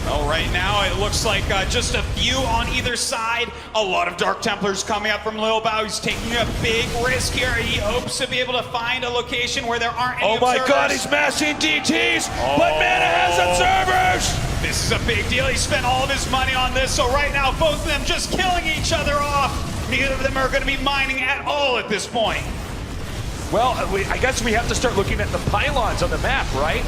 Oh, right now it looks like just a few on either side. A lot of Dark Templars coming up from Lil Bao. He's taking a big risk here. He hopes to be able to find a location where there aren't any observers. Oh my God, he's massing DTs, but Mana has observers! This is a big deal. He spent all of his money on this, so right now both of them just killing each other off. Neither of them are going to be mining at all at this point. Well, I guess we have to start looking at the pylons on the map, right?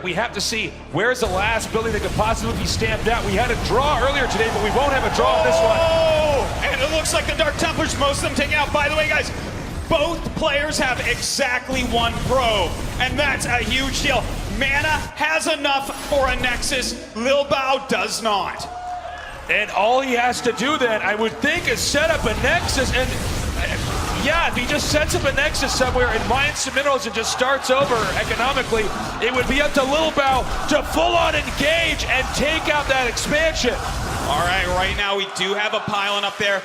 We have to see where's the last building that could possibly be stamped out. We had a draw earlier today, but we won't have a draw on this one. Oh, and it looks like the Dark Templars, most of them taken out. By the way, guys, both players have exactly 1 probe, and that's a huge deal. Mana has enough for a Nexus. Lil Bao does not. And all he has to do then, I would think, is set up a Nexus and... Yeah, if he just sets up a Nexus somewhere and mines some minerals and just starts over economically, it would be up to Lil Bao to full-on engage and take out that expansion. All right now we do have a pylon up there.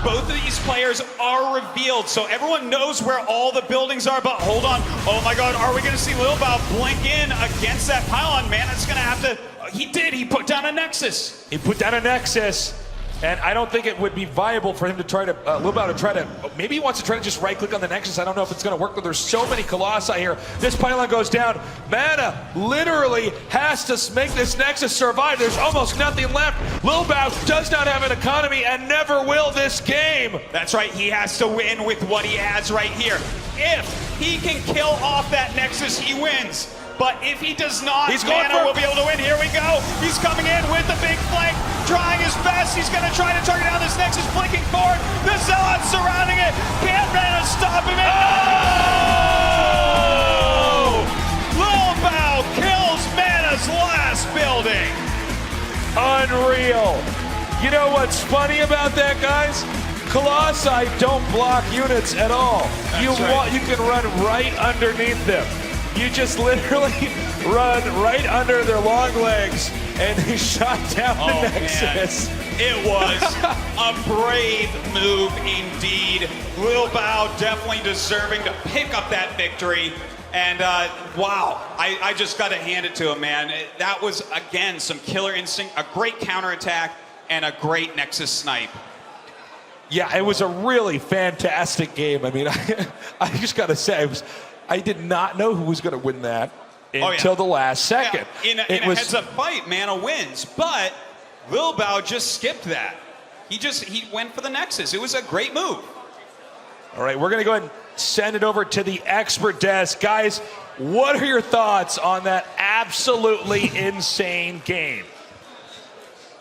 Both of these players are revealed, so everyone knows where all the buildings are, but hold on. Oh my God, are we going to see Lil Bao blink in against that pylon? Man, it's going to have to... He did, he put down a Nexus. He put down a Nexus. And I don't think it would be viable for him to try to, Lil Bao to try to, maybe he wants to try to just right-click on the Nexus. I don't know if it's going to work, but there's so many Colossi here. This pylon goes down. Mana literally has to make this Nexus survive. There's almost nothing left. Lil Bao does not have an economy and never will this game. That's right, he has to win with what he has right here. If he can kill off that Nexus, he wins. But if he does not, Mana will be able to win. Here we go. He's coming in with the big flank, trying his best. He's going to try to target down this Nexus, blinking forward. The Zealots surrounding it. Can't Mana stop him? Oh! Lil Bao kills Mana's last building. Unreal. You know what's funny about that, guys? Colossi don't block units at all. You can run right underneath them. You just literally run right under their long legs, and they shot down the Nexus. Man. It was a brave move indeed. Lil Bao definitely deserving to pick up that victory. And wow, I just got to hand it to him, man. That was, again, some killer instinct, a great counterattack, and a great Nexus snipe. Yeah, it was a really fantastic game. I mean, I just got to say, I did not know who was going to win that until the last second. Yeah. In a heads-up fight, Mana wins, but Lil Bao just skipped that. He went for the Nexus. It was a great move. All right, we're going to go ahead and send it over to the expert desk. Guys, what are your thoughts on that absolutely insane game?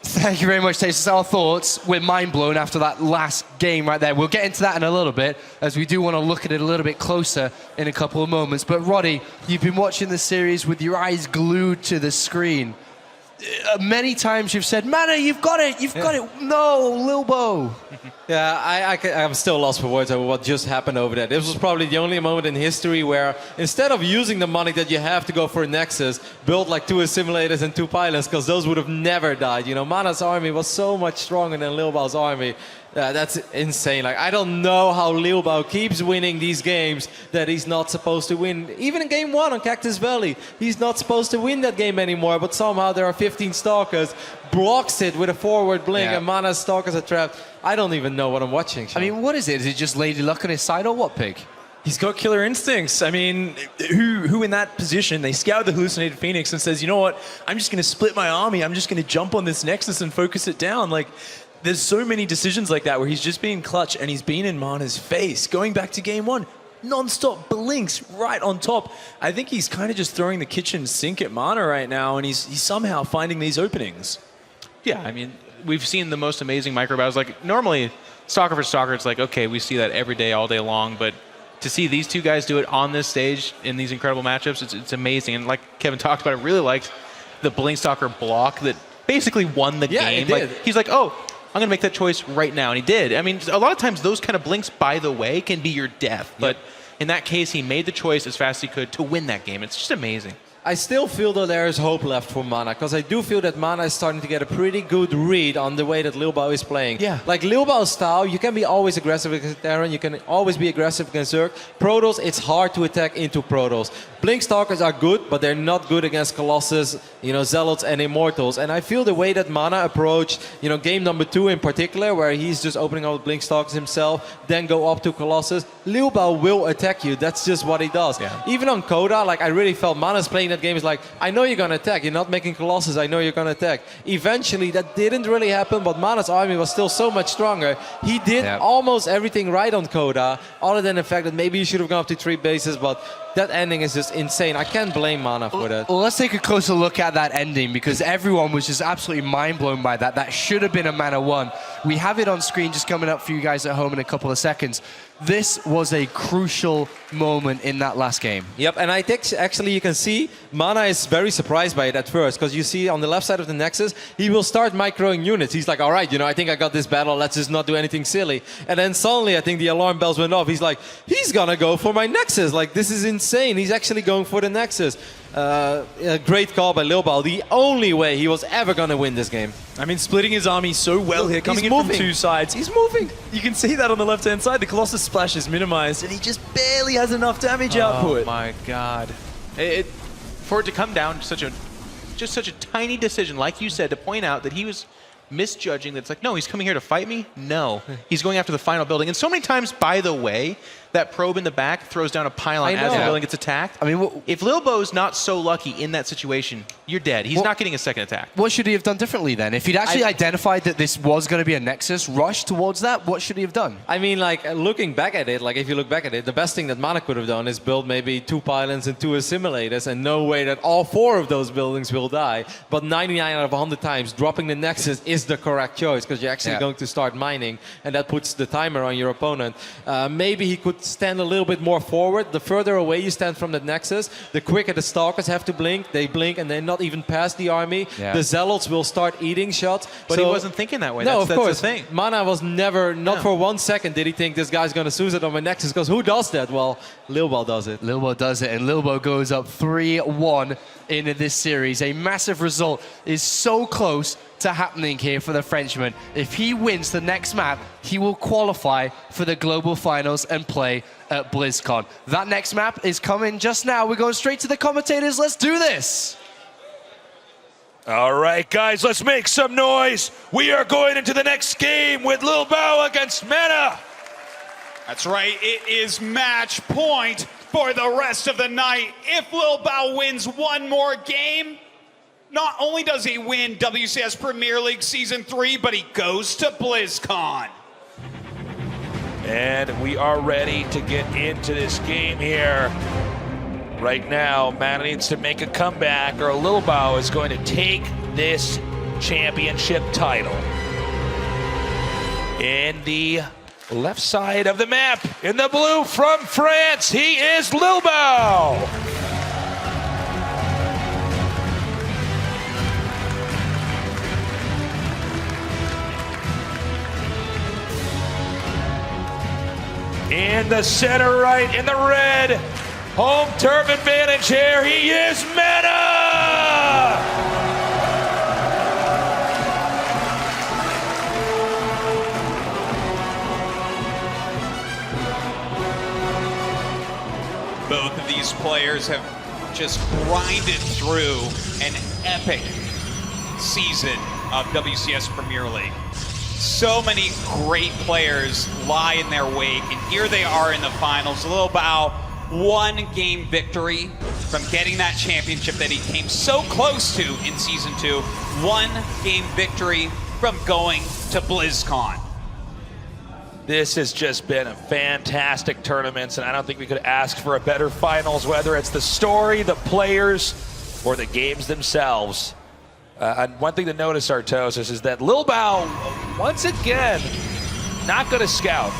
Thank you very much, Taste. Our thoughts. We're mind blown after that last game right there. We'll get into that in a little bit, as we do want to look at it a little bit closer in a couple of moments. But Roddy, you've been watching the series with your eyes glued to the screen. Many times you've said, Mana, you've got it, No, Lil Bo. Yeah, I'm still lost for words over what just happened over there. This was probably the only moment in history where instead of using the money that you have to go for a Nexus, build like 2 assimilators and 2 pylons, because those would have never died. You know, Mana's army was so much stronger than Lil Bao's army. That's insane. Like, I don't know how Lil Bao keeps winning these games that he's not supposed to win. Even in game 1 on Cactus Valley, he's not supposed to win that game anymore, but somehow there are 15 Stalkers, blocks it with a forward blink, and Mana's Stalkers are trapped. I don't even know what I'm watching, Sean. I mean, what is it? Is it just Lady Luck on his side or what, Pig? He's got killer instincts. I mean, who in that position, they scout the hallucinated Phoenix and says, you know what, I'm just going to split my army, I'm just going to jump on this Nexus and focus it down. Like, there's so many decisions like that where he's just being clutch and he's been in Mana's face. Going back to game 1, non-stop blinks right on top. I think he's kind of just throwing the kitchen sink at Mana right now, and he's somehow finding these openings. Yeah, I mean, we've seen the most amazing micro battles. Like, normally, Stalker for Stalker, it's like, okay, we see that every day, all day long, but to see these two guys do it on this stage in these incredible matchups, it's amazing. And like Kevin talked about, I really liked the Blink Stalker block that basically won the game. It did. Like, he's like, oh, I'm going to make that choice right now. And he did. I mean, a lot of times those kind of blinks, by the way, can be your death. But in that case, he made the choice as fast as he could to win that game. It's just amazing. I still feel that there is hope left for Mana, because I do feel that Mana is starting to get a pretty good read on the way that Lil Bao is playing. Yeah. Like Lil Bao's style, you can be always aggressive against Terran, you can always be aggressive against Zerg. Protoss, it's hard to attack into Protoss. Blink Stalkers are good, but they're not good against Colossus, you know, Zealots and Immortals. And I feel the way that Mana approached, you know, game number 2 in particular, where he's just opening up Blink Stalkers himself, then go up to Colossus, Lil Bao will attack you. That's just what he does. Yeah. Even on Coda, like I really felt Mana's playing that game is like, I know you're going to attack. You're not making Colossus. I know you're going to attack. Eventually, that didn't really happen, but Mana's army was still so much stronger. He did almost everything right on Coda, other than the fact that maybe he should have gone up to 3 bases, but that ending is just insane. I can't blame Mana for that. Well, let's take a closer look at that ending, because everyone was just absolutely mind-blown by that. That should have been a Mana 1. We have it on screen just coming up for you guys at home in a couple of seconds. This was a crucial moment in that last game. Yep, and I think actually you can see Mana is very surprised by it at first, because you see on the left side of the Nexus, he will start microing units. He's like, all right, you know, I think I got this battle, let's just not do anything silly. And then suddenly, I think the alarm bells went off. He's like, he's gonna go for my Nexus. Like, this is insane. He's actually going for the Nexus. A great call by Lil Bao. The only way he was ever gonna win this game. I mean, splitting his army so well here, coming in from 2 sides. He's moving. You can see that on the left-hand side. The Colossus splash is minimized, and he just barely has enough damage output. Oh my God! For it to come down to such a tiny decision, like you said, to point out that he was misjudging. That's like, no, he's coming here to fight me. No, he's going after the final building. And so many times, by the way, that probe in the back throws down a pylon as the building gets attacked. I mean, if Lil Bo's not so lucky in that situation, you're dead. He's not getting a second attack. What should he have done differently then? If he'd actually identified that this was going to be a Nexus, rush towards that, what should he have done? I mean, like, looking back at it, like, if you look back at it, the best thing that Mana could have done is build maybe 2 pylons and 2 assimilators, and no way that all 4 of those buildings will die. But 99 out of 100 times, dropping the Nexus is the correct choice, because you're actually going to start mining, and that puts the timer on your opponent. Maybe he could stand a little bit more forward. The further away you stand from the Nexus, the quicker the Stalkers have to blink. They blink, and they're not even past the army. The Zealots will start eating shots. But he wasn't thinking that way. No, that's of course. the thing. Mana was never, not for 1 second did he think this guy's going to suicide on my Nexus, because who does that? Well, Lil Bao does it. Lil Bo does it, and Lil Bo goes up 3-1 in this series. A massive result is so close to happening here for the Frenchman. If he wins the next map, he will qualify for the global finals and play at BlizzCon. That next map is coming just now. We're going straight to the commentators. Let's do this. All right, guys, let's make some noise. We are going into the next game with Lil Bao against Mana. That's right, it is match point for the rest of the night. If Lil Bao wins one more game, not only does he win WCS Premier League Season 3, but he goes to BlizzCon. And we are ready to get into this game here. Right now, Mana needs to make a comeback or Lil Bao is going to take this championship title. In the left side of the map, in the blue from France, he is Lil Bao. In the center right, in the red, home turf advantage here, he is Mana! Both of these players have just grinded through an epic season of WCS Premier League. So many great players lie in their wake, and here they are in the finals. Lil Bao, one game victory from getting that championship that he came so close to in Season 2. One game victory from going to BlizzCon. This has just been a fantastic tournament, and I don't think we could ask for a better finals, whether it's the story, the players, or the games themselves. And one thing to notice, Artosis, is that Lil Bao, once again, not going to scout.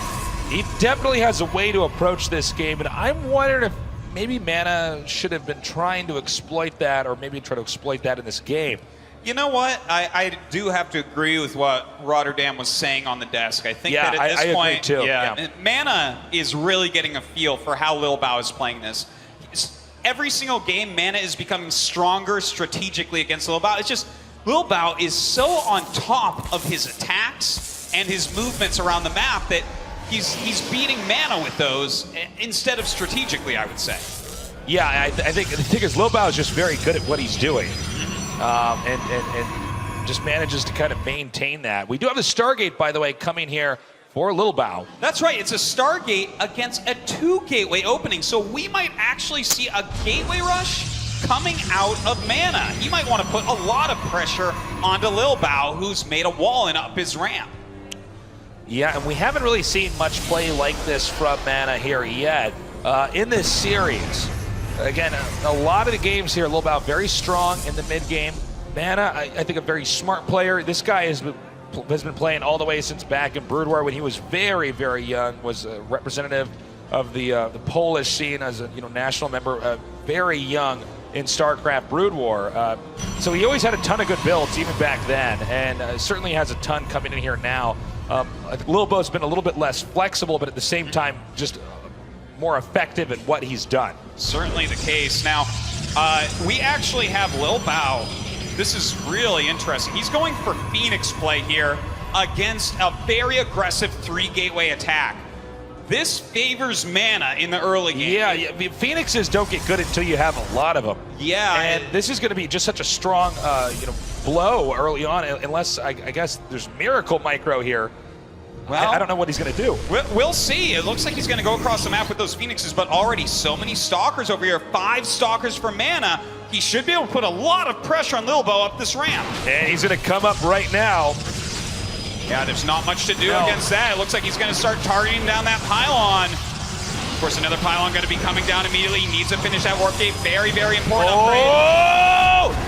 He definitely has a way to approach this game, and I'm wondering if maybe Mana should have been trying to exploit that, or maybe try to exploit that in this game. You know what? I do have to agree with what Rotterdam was saying on the desk. I think that at this point, agree too. Mana is really getting a feel for how Lil Bao is playing this. Every single game, Mana is becoming stronger strategically against Lil Bao. It's just, Lil Bao is so on top of his attacks and his movements around the map that he's beating Mana with those instead of strategically, I would say. Yeah, I think the thing is Lil Bao is just very good at what he's doing. And just manages to kind of maintain that. We do have the Stargate, by the way, coming here for Lil Bao. That's right, it's a Stargate against a 2 gateway opening, so we might actually see a gateway rush coming out of Mana. He might want to put a lot of pressure onto Lil Bao, who's made a wall and up his ramp. Yeah, and we haven't really seen much play like this from Mana here yet in this series. Again, a lot of the games here, Lil Bao very strong in the mid game. Mana, I think a very smart player. This guy has been playing all the way since back in Brood War when he was very, very young, was a representative of the Polish scene as a national member, very young in StarCraft Brood War. So he always had a ton of good builds even back then, and certainly has a ton coming in here now. I think Lil Bao's been a little bit less flexible, but at the same time, just more effective at what he's done. Certainly the case. Now, we actually have Lil Bao. This is really interesting. He's going for Phoenix play here against a very aggressive 3 gateway attack. This favors Mana in the early game. Yeah, Phoenixes don't get good until you have a lot of them. Yeah. And this is going to be just such a strong blow early on, unless I guess there's Miracle Micro here. Well, I don't know what he's going to do. We'll see. It looks like he's going to go across the map with those Phoenixes, but already so many Stalkers over here. 5 Stalkers for Mana. He should be able to put a lot of pressure on Lil Bao up this ramp. And he's going to come up right now. Yeah, there's not much to do against that. It looks like he's going to start targeting down that pylon. Of course, another pylon going to be coming down immediately. He needs to finish that warp gate. Very, very important upgrade.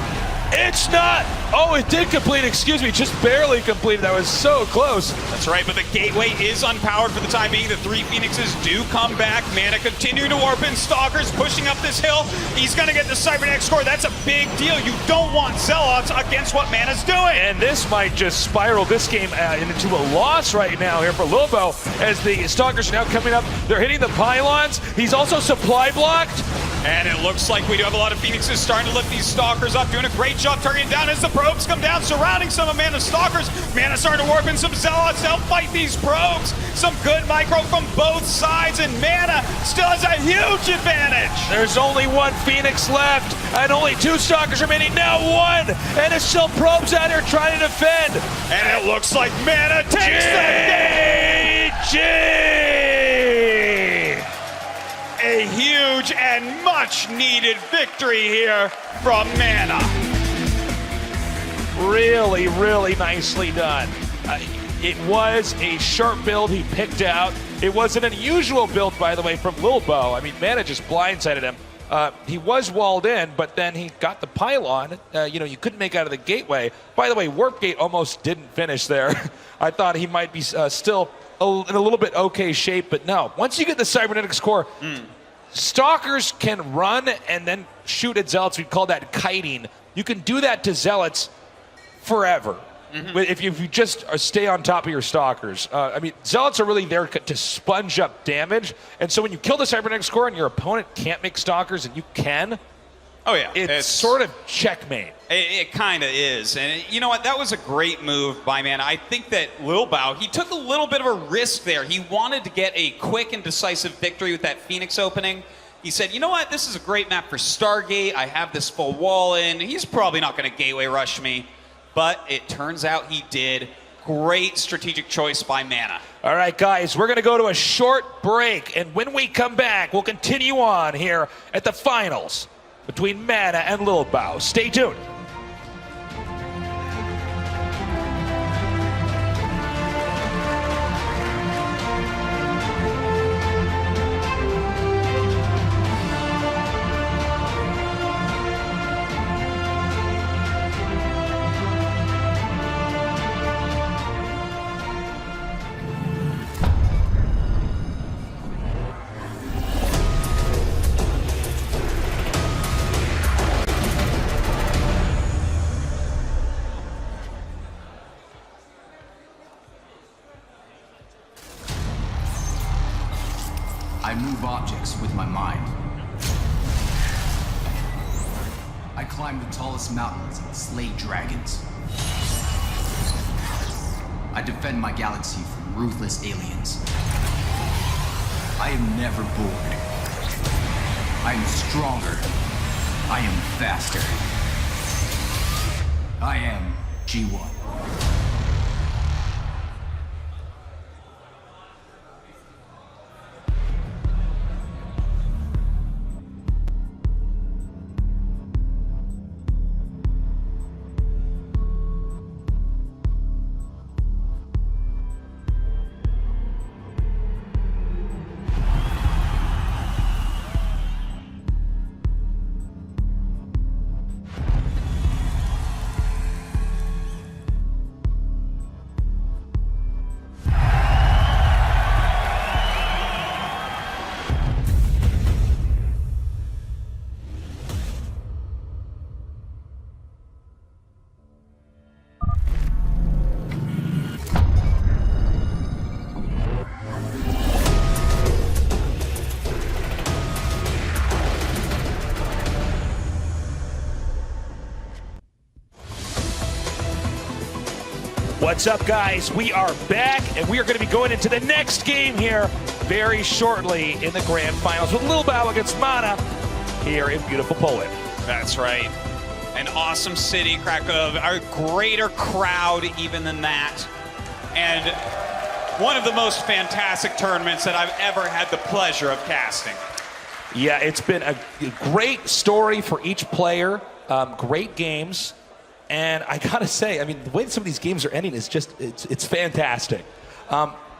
It's not. Oh, it did complete. Excuse me, just barely completed. That was so close. That's right, but the gateway is unpowered for the time being. The 3 Phoenixes do come back. Mana continue to warp in. Stalkers pushing up this hill. He's going to get the Cybernetic score. That's a big deal. You don't want Zealots against what Mana's doing. And this might just spiral this game into a loss right now here for Lil Bao as the Stalkers are now coming up. They're hitting the pylons. He's also supply blocked. And it looks like we do have a lot of Phoenixes starting to lift these Stalkers up, doing a great job targeting down as the probes come down, surrounding some of Mana's Stalkers. Mana starting to warp in some Zealots to help fight these probes. Some good micro from both sides, and Mana still has a huge advantage. There's only one Phoenix left, and only 2 Stalkers remaining. Now 1, and it's still probes out here trying to defend. And it looks like Mana takes the game. A huge and much needed victory here from Mana. Really, really nicely done. It was a sharp build he picked out. It was an unusual build, by the way, from Lil Bo. I mean, Mana just blindsided him. He was walled in, but then he got the pylon. You couldn't make out of the gateway. By the way, Warp Gate almost didn't finish there. I thought he might be still in a little bit okay shape, but no. Once you get the Cybernetics core, Stalkers can run and then shoot at Zealots. We'd call that kiting. You can do that to Zealots forever. If you just stay on top of your Stalkers. Zealots are really there to sponge up damage. And so when you kill the Cybernetics core and your opponent can't make Stalkers and you can, oh yeah, it's sort of checkmate. It kind of is. And you know what? That was a great move by Mana. I think that Lil Bao, he took a little bit of a risk there. He wanted to get a quick and decisive victory with that Phoenix opening. He said, you know what? This is a great map for Stargate. I have this full wall in. He's probably not going to gateway rush me. But it turns out he did. Great strategic choice by Mana. All right, guys, we're going to go to a short break. And when we come back, we'll continue on here at the finals between Mana and Lil Bao. Stay tuned. I move objects with my mind. I climb the tallest mountains and slay dragons. I defend my galaxy from ruthless aliens. I am never bored. I am stronger. I am faster. I am G1. What's up, guys? We are back, and we are going to be going into the next game here very shortly in the grand finals with Lil Bao against Mana here in beautiful Poland. That's right. An awesome city, Krakow, a greater crowd even than that. And one of the most fantastic tournaments that I've ever had the pleasure of casting. Yeah, it's been a great story for each player, great games. And I gotta say, I mean, the way some of these games are ending is just, it's fantastic.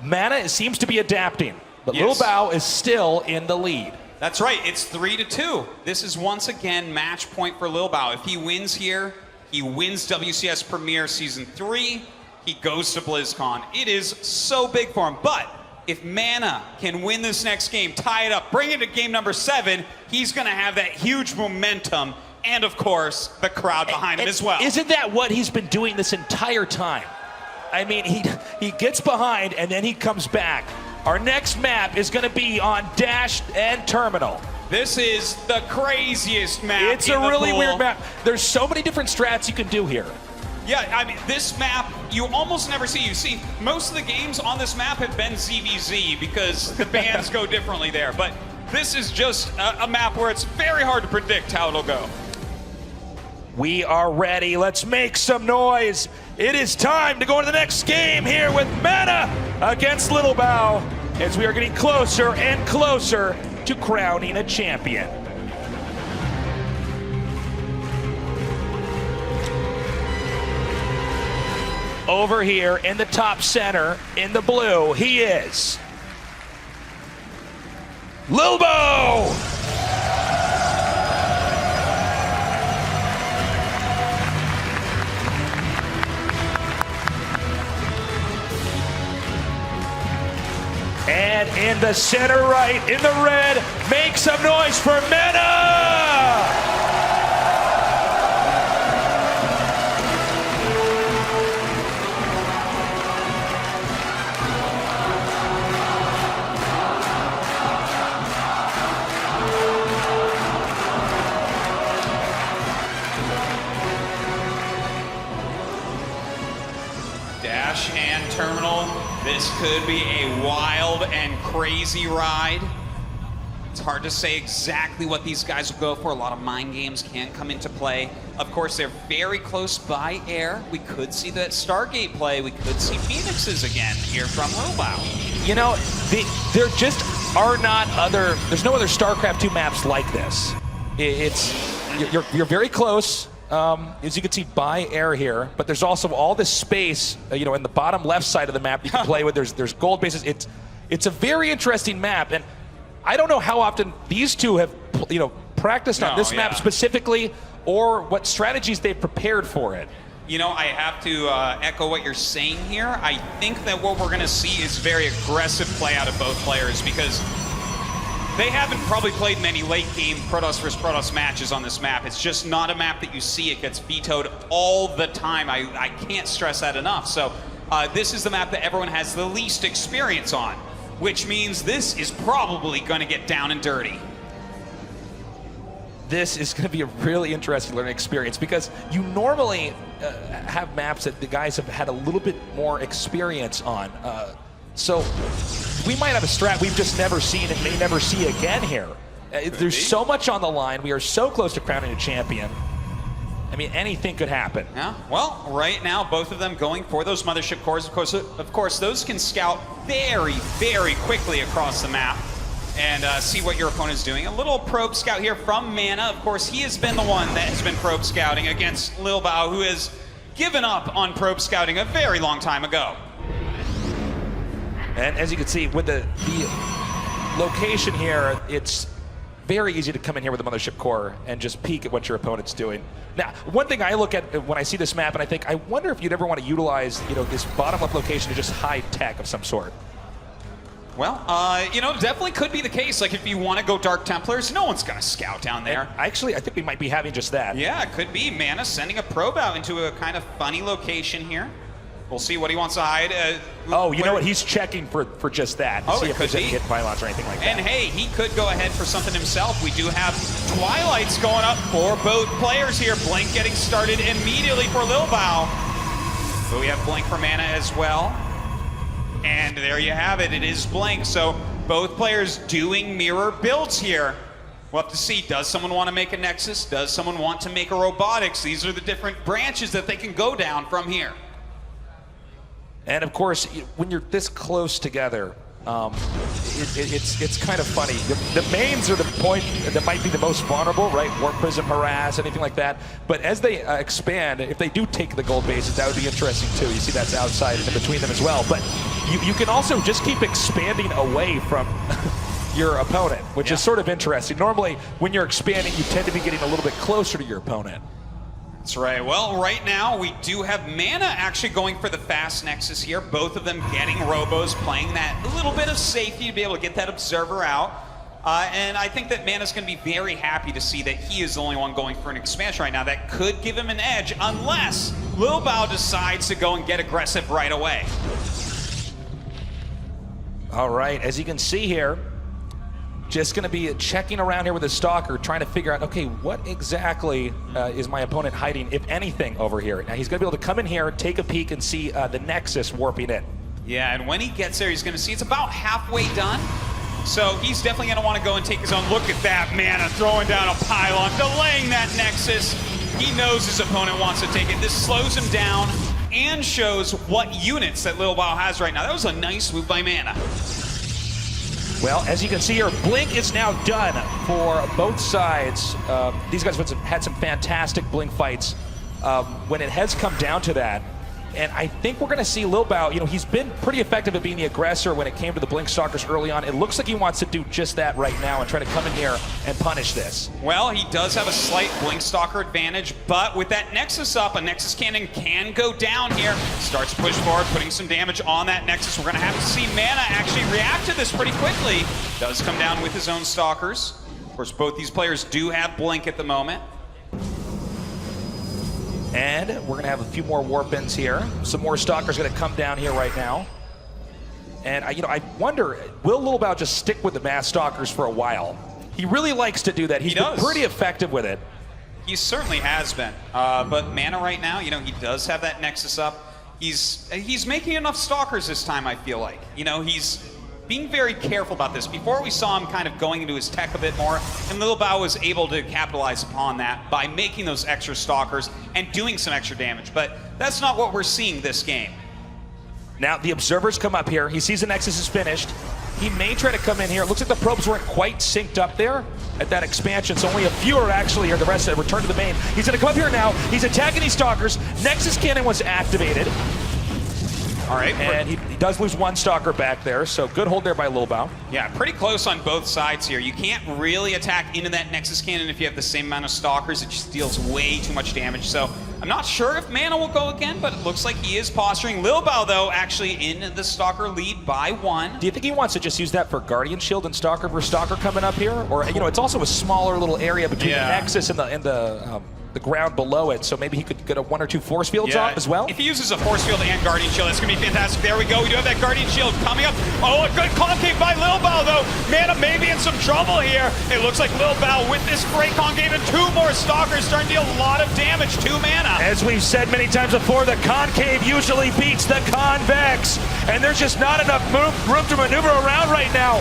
Mana seems to be adapting, but Yes. Lil Bao is still in the lead. That's right, it's 3-2. This is once again match point for Lil Bao. If he wins here, he wins WCS Premier Season 3, he goes to BlizzCon. It is so big for him, but if Mana can win this next game, tie it up, bring it to game number 7, he's gonna have that huge momentum and, of course, the crowd behind him as well. Isn't that what he's been doing this entire time? I mean, he gets behind and then he comes back. Our next map is going to be on Dash and Terminal. This is the craziest map. It's a really weird map. There's so many different strats you can do here. Yeah, I mean, this map, you almost never see. You see, most of the games on this map have been ZVZ because the bans go differently there. But this is just a map where it's very hard to predict how it'll go. We are ready. Let's make some noise. It is time to go into the next game here with Mana against Little Bao as we are getting closer and closer to crowning a champion. Over here in the top center, in the blue, he is Lil Bo! And in the center right, in the red, make some noise for Mana! Dash and Terminal, this could be a wild and crazy ride. It's hard to say exactly what these guys will go for. A lot of mind games can come into play. Of course, they're very close by air. We could see that Stargate play. We could see Phoenixes again here from Lobao. You know, there just are not other, there's no other StarCraft 2 maps like this. You're very close. As you can see, by air here, but there's also all this space, you know, in the bottom left side of the map you can play with. There's gold bases. It's a very interesting map, and I don't know how often these two have, you know, practiced on this map specifically, or what strategies they've prepared for it. You know, I have to echo what you're saying here. I think that what we're going to see is very aggressive play out of both players because they haven't probably played many late game Protoss versus Protoss matches on this map. It's just not a map that you see. It gets vetoed all the time. I can't stress that enough. So this is the map that everyone has the least experience on, which means this is probably going to get down and dirty. This is going to be a really interesting learning experience because you normally have maps that the guys have had a little bit more experience on. So we might have a strat we've just never seen and may never see again here. There's so much on the line. We are so close to crowning a champion. I mean, anything could happen. Yeah. Well, right now, both of them going for those mothership cores. Of course, those can scout very, very quickly across the map and see what your opponent's doing. A little probe scout here from Mana. Of course, he has been the one that has been probe scouting against Lil Bao, who has given up on probe scouting a very long time ago. And as you can see, with the location here, it's very easy to come in here with the mothership core and just peek at what your opponent's doing. Now, one thing I look at when I see this map, and I think, I wonder if you'd ever want to utilize, you know, this bottom-up location to just hide tech of some sort. Well, you know, definitely could be the case. Like, if you want to go Dark Templars, no one's going to scout down there. And actually, I think we might be having just that. Yeah, it could be. Mana sending a probe out into a kind of funny location here. We'll see what he wants to hide. Oh, you know what? He's checking for just that. Oh, see it if could there's any be. hit pylons or anything like that. And hey, he could go ahead for something himself. We do have Twilights going up for both players here. Blink getting started immediately for Lil Bao. But we have Blink for Mana as well. And there you have it. It is Blink. So both players doing mirror builds here. We'll have to see. Does someone want to make a Nexus? Does someone want to make a Robotics? These are the different branches that they can go down from here. And of course, when you're this close together, it's kind of funny. The mains are the point that might be the most vulnerable, right? Warp Prism, Harass, anything like that. But as they expand, if they do take the gold bases, that would be interesting too. You see that's outside and in between them as well. But you can also just keep expanding away from your opponent, which is sort of interesting. Normally, when you're expanding, you tend to be getting a little bit closer to your opponent. That's right. Well, right now we do have Mana actually going for the fast Nexus here. Both of them getting Robos, playing that little bit of safety to be able to get that Observer out. And I think that Mana's going to be very happy to see that he is the only one going for an expansion right now. That could give him an edge unless Lil Bao decides to go and get aggressive right away. All right, as you can see here, just going to be checking around here with his stalker, trying to figure out, okay, what exactly is my opponent hiding, if anything, over here. Now he's going to be able to come in here, take a peek, and see the Nexus warping in. Yeah, and when he gets there, he's going to see it's about halfway done. So he's definitely going to want to go and take his own look at that Mana, throwing down a pylon, delaying that Nexus. He knows his opponent wants to take it. This slows him down and shows what units that Lil Bao has right now. That was a nice move by Mana. Well, as you can see here, Blink is now done for both sides. These guys had some fantastic Blink fights when it has come down to that. And I think we're going to see Lil Bao, he's been pretty effective at being the aggressor when it came to the Blink Stalkers early on. It looks like he wants to do just that right now and try to come in here and punish this. Well, he does have a slight Blink Stalker advantage, but with that Nexus up, a Nexus Cannon can go down here. Starts to push forward, putting some damage on that Nexus. We're going to have to see Mana actually react to this pretty quickly. Does come down with his own Stalkers. Of course, both these players do have Blink at the moment. And we're going to have a few more warp-ins here. Some more Stalkers going to come down here right now. And I wonder, will Lil Bao just stick with the mass Stalkers for a while? He really likes to do that. He's been pretty effective with it. He certainly has been. But Mana right now, he does have that Nexus up. He's making enough Stalkers this time, I feel like. He's being very careful about this. Before we saw him kind of going into his tech a bit more, and Lil Bao was able to capitalize upon that by making those extra Stalkers and doing some extra damage. But that's not what we're seeing this game. Now the observers come up here. He sees the Nexus is finished. He may try to come in here. It looks like the probes weren't quite synced up there at that expansion, so only a few are actually here. The rest have returned to the main. He's going to come up here now. He's attacking these Stalkers. Nexus Cannon was activated. All right. And he does lose one Stalker back there, so good hold there by Lil Bao. Yeah, pretty close on both sides here. You can't really attack into that Nexus Cannon if you have the same amount of Stalkers. It just deals way too much damage. So I'm not sure if Mana will go again, but it looks like he is posturing. Lil Bao, though, actually in the Stalker lead by 1. Do you think he wants to just use that for Guardian Shield and Stalker versus Stalker coming up here? Or, it's also a smaller little area between the Nexus and the ground below it, so maybe he could get a 1 or 2 force fields on as well? If he uses a force field and Guardian Shield, that's going to be fantastic. There we go. We do have that Guardian Shield coming up. Oh, a good concave by Lil Bao, though. Mana may be in some trouble here. It looks like Lil Bao with this great concave and 2 more Stalkers starting to deal a lot of damage to Mana. As we've said many times before, the concave usually beats the convex, and there's just not enough room to maneuver around right now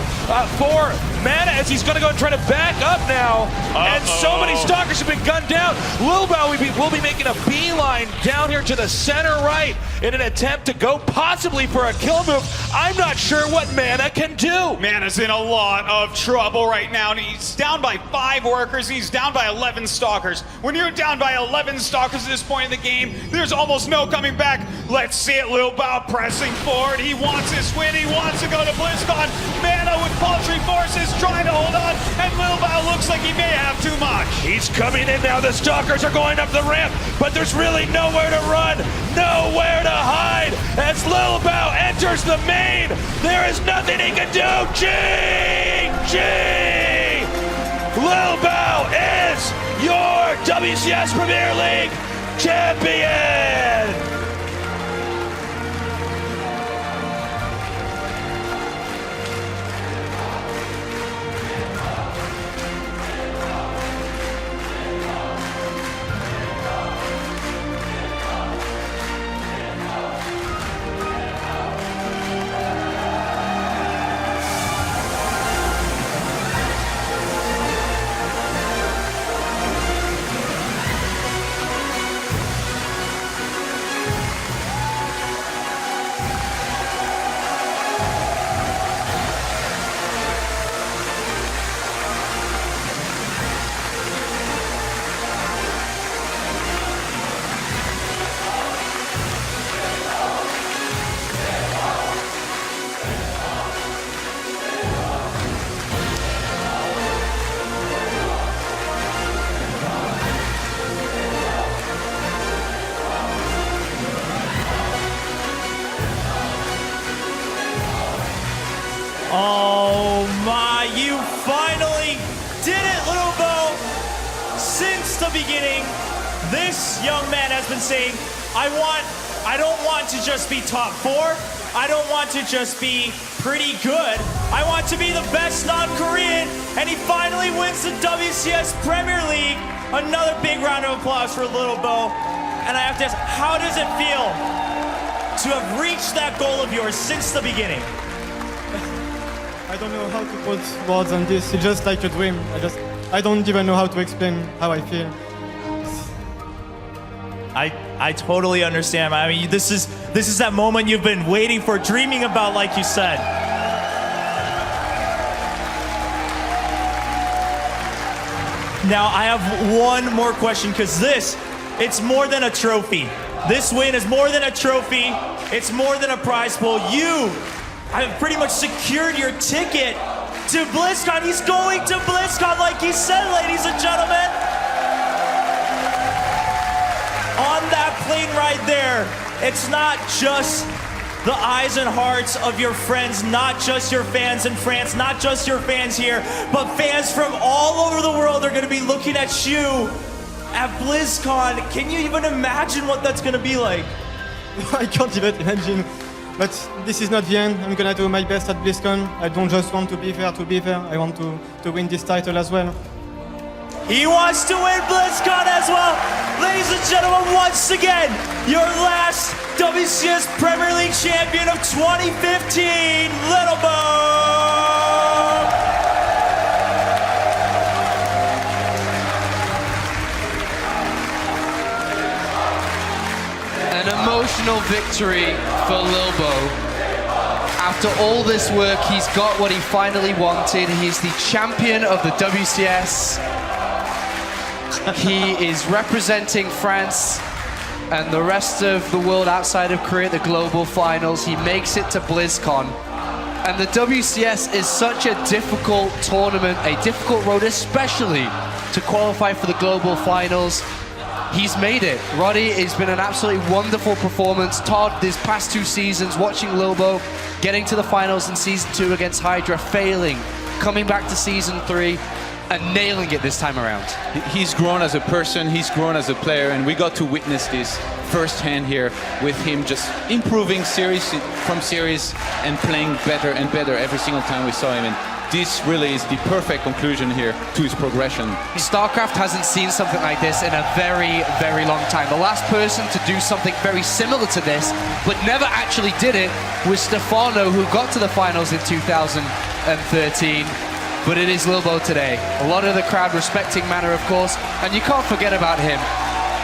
for Mana, as he's going to go and try to back up now. And so many Stalkers have been gunned down. Lil Bao will be making a beeline down here to the center right in an attempt to go possibly for a kill move. I'm not sure what Mana can do. Mana's in a lot of trouble right now, and he's down by 5 workers. He's down by 11 Stalkers. When you're down by 11 Stalkers at this point in the game, there's almost no coming back. Let's see it, Lil Bao pressing forward. He wants this win. He wants to go to BlizzCon. Mana with paltry forces trying to hold on, and Lil Bao looks like he may have too much. He's coming in now. The Stalkers are going up the ramp, but there's really nowhere to run, nowhere to hide. As Lil Bao enters the main, there is nothing he can do. GG! Lil Bao is your WCS Premier League champion! Oh my, you finally did it, Lil Bao. Since the beginning, this young man has been saying, I don't want to just be top 4. I don't want to just be pretty good. I want to be the best non-Korean, and he finally wins the WCS Premier League. Another big round of applause for Little Bo. And I have to ask, how does it feel to have reached that goal of yours since the beginning? I don't know how to put words on this. It's just like a dream. I don't even know how to explain how I feel. I totally understand. I mean, this is that moment you've been waiting for, dreaming about, like you said. Now, I have one more question, because it's more than a trophy. This win is more than a trophy. It's more than a prize pool. You have pretty much secured your ticket to BlizzCon. He's going to BlizzCon, like he said, ladies and gentlemen. On that plane right there, it's not just the eyes and hearts of your friends, not just your fans in France, not just your fans here, but fans from all over the world are going to be looking at you at BlizzCon. Can you even imagine what that's going to be like? I can't even imagine. But this is not the end. I'm gonna do my best at BlizzCon. I don't just want to be there to be there. I want to win this title as well. He wants to win BlizzCon as well. Ladies and gentlemen, once again, your last WCS Premier League champion of 2015, Little Bo. An emotional victory for Lil Bo. After all this work, he's got what he finally wanted. He's the champion of the WCS. He is representing France and the rest of the world outside of Korea at the global finals. He makes it to BlizzCon. And the WCS is such a difficult tournament, a difficult road, especially to qualify for the global finals. He's made it. Roddy, it's been an absolutely wonderful performance. Todd, these past 2 seasons, watching Lil Bo getting to the finals in Season 2 against Hydra, failing, coming back to Season 3, and nailing it this time around. He's grown as a person, he's grown as a player, and we got to witness this firsthand here with him just improving series from series and playing better and better every single time we saw him. And this really is the perfect conclusion here to his progression. StarCraft hasn't seen something like this in a very, very long time. The last person to do something very similar to this, but never actually did it, was Stefano, who got to the finals in 2013. But it is Lil Bo today. A lot of the crowd respecting Mana, of course, and you can't forget about him.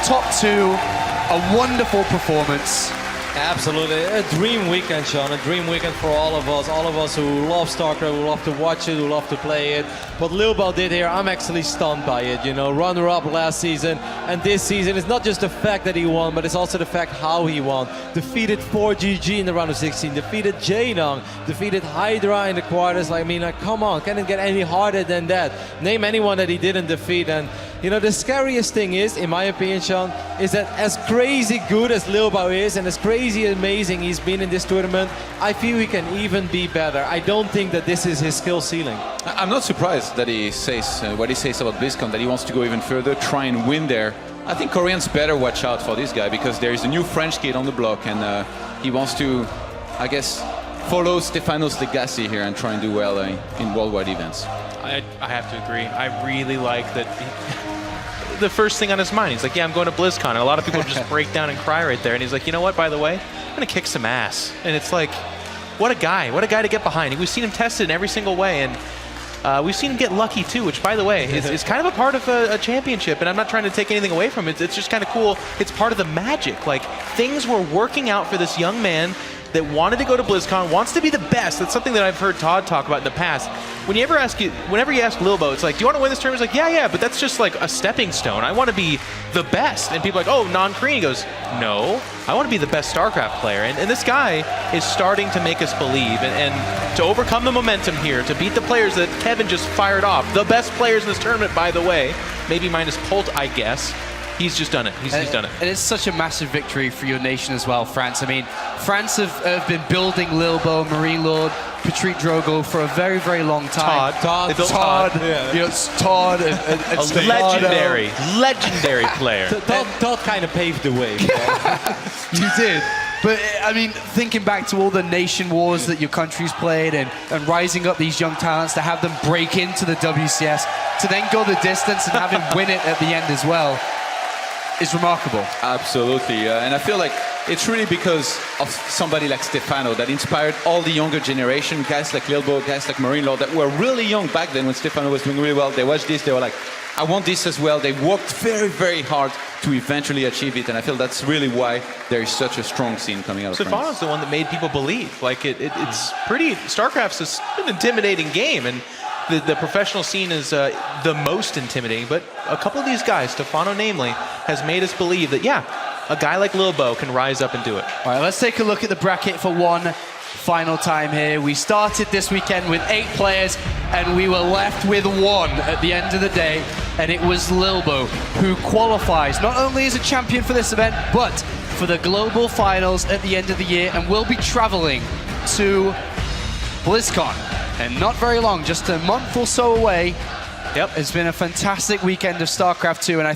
Top 2, a wonderful performance. Absolutely, a dream weekend, Sean. A dream weekend for all of us who love StarCraft, who love to watch it, who love to play it. What Lil Bo did here, I'm actually stunned by it. You know, runner-up last season, and this season, it's not just the fact that he won, but it's also the fact how he won. Defeated 4GG in the round of 16, defeated Jaenong, defeated Hydra in the quarters. I mean, come on, can it get any harder than that? Name anyone that he didn't defeat. And you know, the scariest thing is, in my opinion, Sean, is that as crazy good as Lil Bo is, and as crazy amazing he's been in this tournament, I feel he can even be better. I don't think that this is his skill ceiling. I'm not surprised that he says what he says about BlizzCon, that he wants to go even further, try and win there. I think Koreans better watch out for this guy, because there is a new French kid on the block, and he wants to, I guess, follow Stefano's legacy here and try and do well in worldwide events. I have to agree. I really like that. The first thing on his mind, he's like, yeah, I'm going to BlizzCon. And a lot of people just break down and cry right there. And he's like, you know what, by the way, I'm going to kick some ass. And it's like, what a guy to get behind. We've seen him tested in every single way. And we've seen him get lucky too, which, by the way, is kind of a part of a championship. And I'm not trying to take anything away from it. It's just kind of cool. It's part of the magic. Like, things were working out for this young man that wanted to go to BlizzCon, wants to be the best. That's something that I've heard Todd talk about in the past. Whenever you ask Lil Bo, it's like, do you want to win this tournament? He's like, yeah, but that's just like a stepping stone. I want to be the best. And people are like, oh, non-Korean. He goes, no, I want to be the best StarCraft player. And this guy is starting to make us believe. And to overcome the momentum here, to beat the players that Kevin just fired off, the best players in this tournament, by the way, maybe minus Polt, I guess. He's just done it. He's done it. And it's such a massive victory for your nation as well, France. I mean, France have been building Lil Bo, Marine Lord, Patrick Drogo for a very, very long time. Todd. Yeah. You know, it's Todd. A legendary player. Todd kind of paved the way. You did. But I mean, thinking back to all the nation wars that your country's played and rising up these young talents, to have them break into the WCS, to then go the distance and have him win it at the end as well, is remarkable. Absolutely, and I feel like it's really because of somebody like Stefano that inspired all the younger generation, guys like Lilbo, guys like Marine-Law, that were really young back then when Stefano was doing really well. They watched this, they were like, I want this as well. They worked very, very hard to eventually achieve it, and I feel that's really why there is such a strong scene coming out of France. Stefano's the one that made people believe. Like, it's pretty, StarCraft's an intimidating game, and the professional scene is the most intimidating, but a couple of these guys, Stefano namely, has made us believe that, yeah, a guy like Lilbo can rise up and do it. All right, let's take a look at the bracket for one final time here. We started this weekend with 8 players, and we were left with 1 at the end of the day, and it was Lilbo, who qualifies not only as a champion for this event, but for the global finals at the end of the year, and will be traveling to BlizzCon. And not very long, just a month or so away. Yep. It's been a fantastic weekend of StarCraft 2, and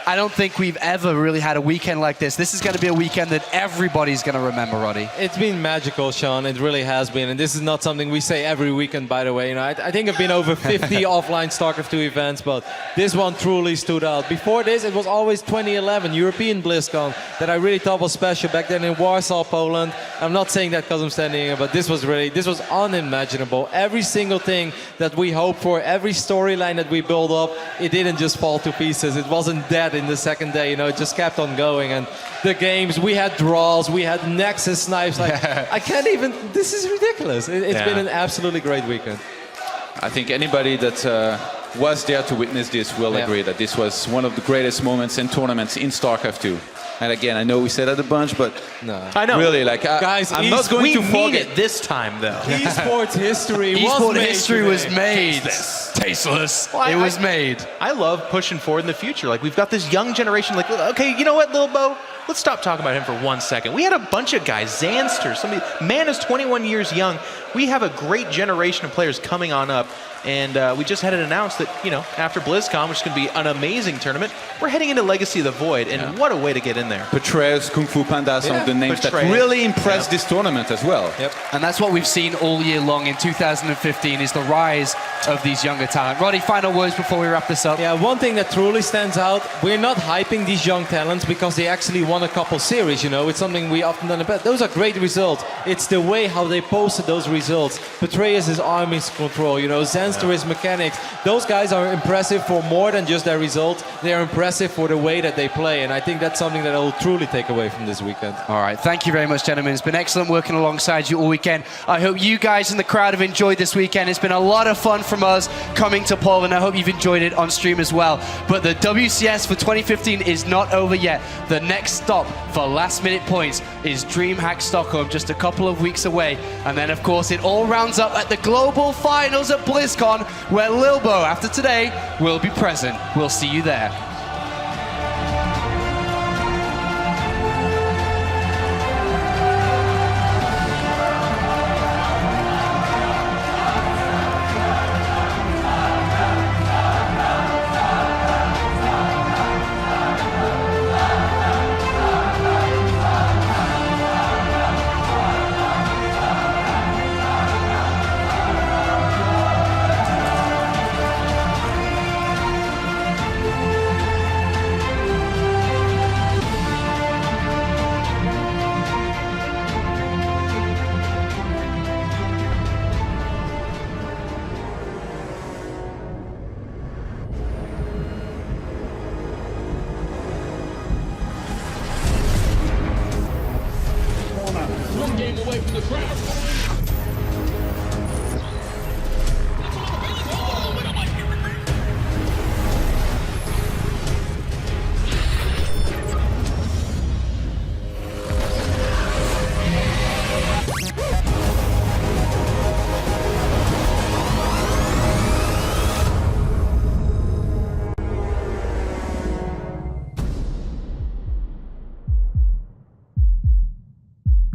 I don't think we've ever really had a weekend like this. This is going to be a weekend that everybody's going to remember, Roddy. It's been magical, Sean. It really has been. And this is not something we say every weekend, by the way. You know, I think I've been over 50 offline StarCraft 2 events, but this one truly stood out. Before this, it was always 2011 European BlizzCon that I really thought was special back then in Warsaw, Poland. I'm not saying that because I'm standing here, but this was unimaginable. Every single thing that we hoped for, every storyline that we built up, it didn't just fall to pieces. It wasn't dead in the second day, you know, it just kept on going. And the games, we had draws, we had Nexus snipes, like, I can't even, this is ridiculous. It's been an absolutely great weekend. I think anybody that was there to witness this will agree that this was one of the greatest moments and tournaments in StarCraft 2. And again, I know we said that a bunch, but no. I know. Really, like, guys, I'm not going to mean forget it this time, though. Esports history was made. Tasteless. Well, it was made. I love pushing forward in the future. Like, we've got this young generation. Like, okay, you know what, Lilbo? Let's stop talking about him for 1 second. We had a bunch of guys, Zanster, man is 21 years young. We have a great generation of players coming on up. And we just had it announced that, you know, after BlizzCon, which is going to be an amazing tournament, we're heading into Legacy of the Void. And what a way to get in there. Patreus, Kung Fu Panda, some of the names that really impressed this tournament as well. Yep. And that's what we've seen all year long in 2015 is the rise of these younger talent. Roddy, final words before we wrap this up. Yeah, one thing that truly stands out, we're not hyping these young talents because they actually won a couple series, you know. It's something we often done about. Those are great results. It's the way how they posted those results. Patreus is armies control, you know. Zanster is mechanics. Those guys are impressive for more than just their results. They are impressive for the way that they play, and I think that's something that I will truly take away from this weekend. All right, thank you very much, gentlemen. It's been excellent working alongside you all weekend. I hope you guys in the crowd have enjoyed this weekend. It's been a lot of fun from us coming to Poland. I hope you've enjoyed it on stream as well. But the WCS for 2015 is not over yet. The next stop for last-minute points is DreamHack Stockholm, just a couple of weeks away. And then, of course, it all rounds up at the Global Finals at BlizzCon, where Lilbo, after today, will be present. We'll see you there.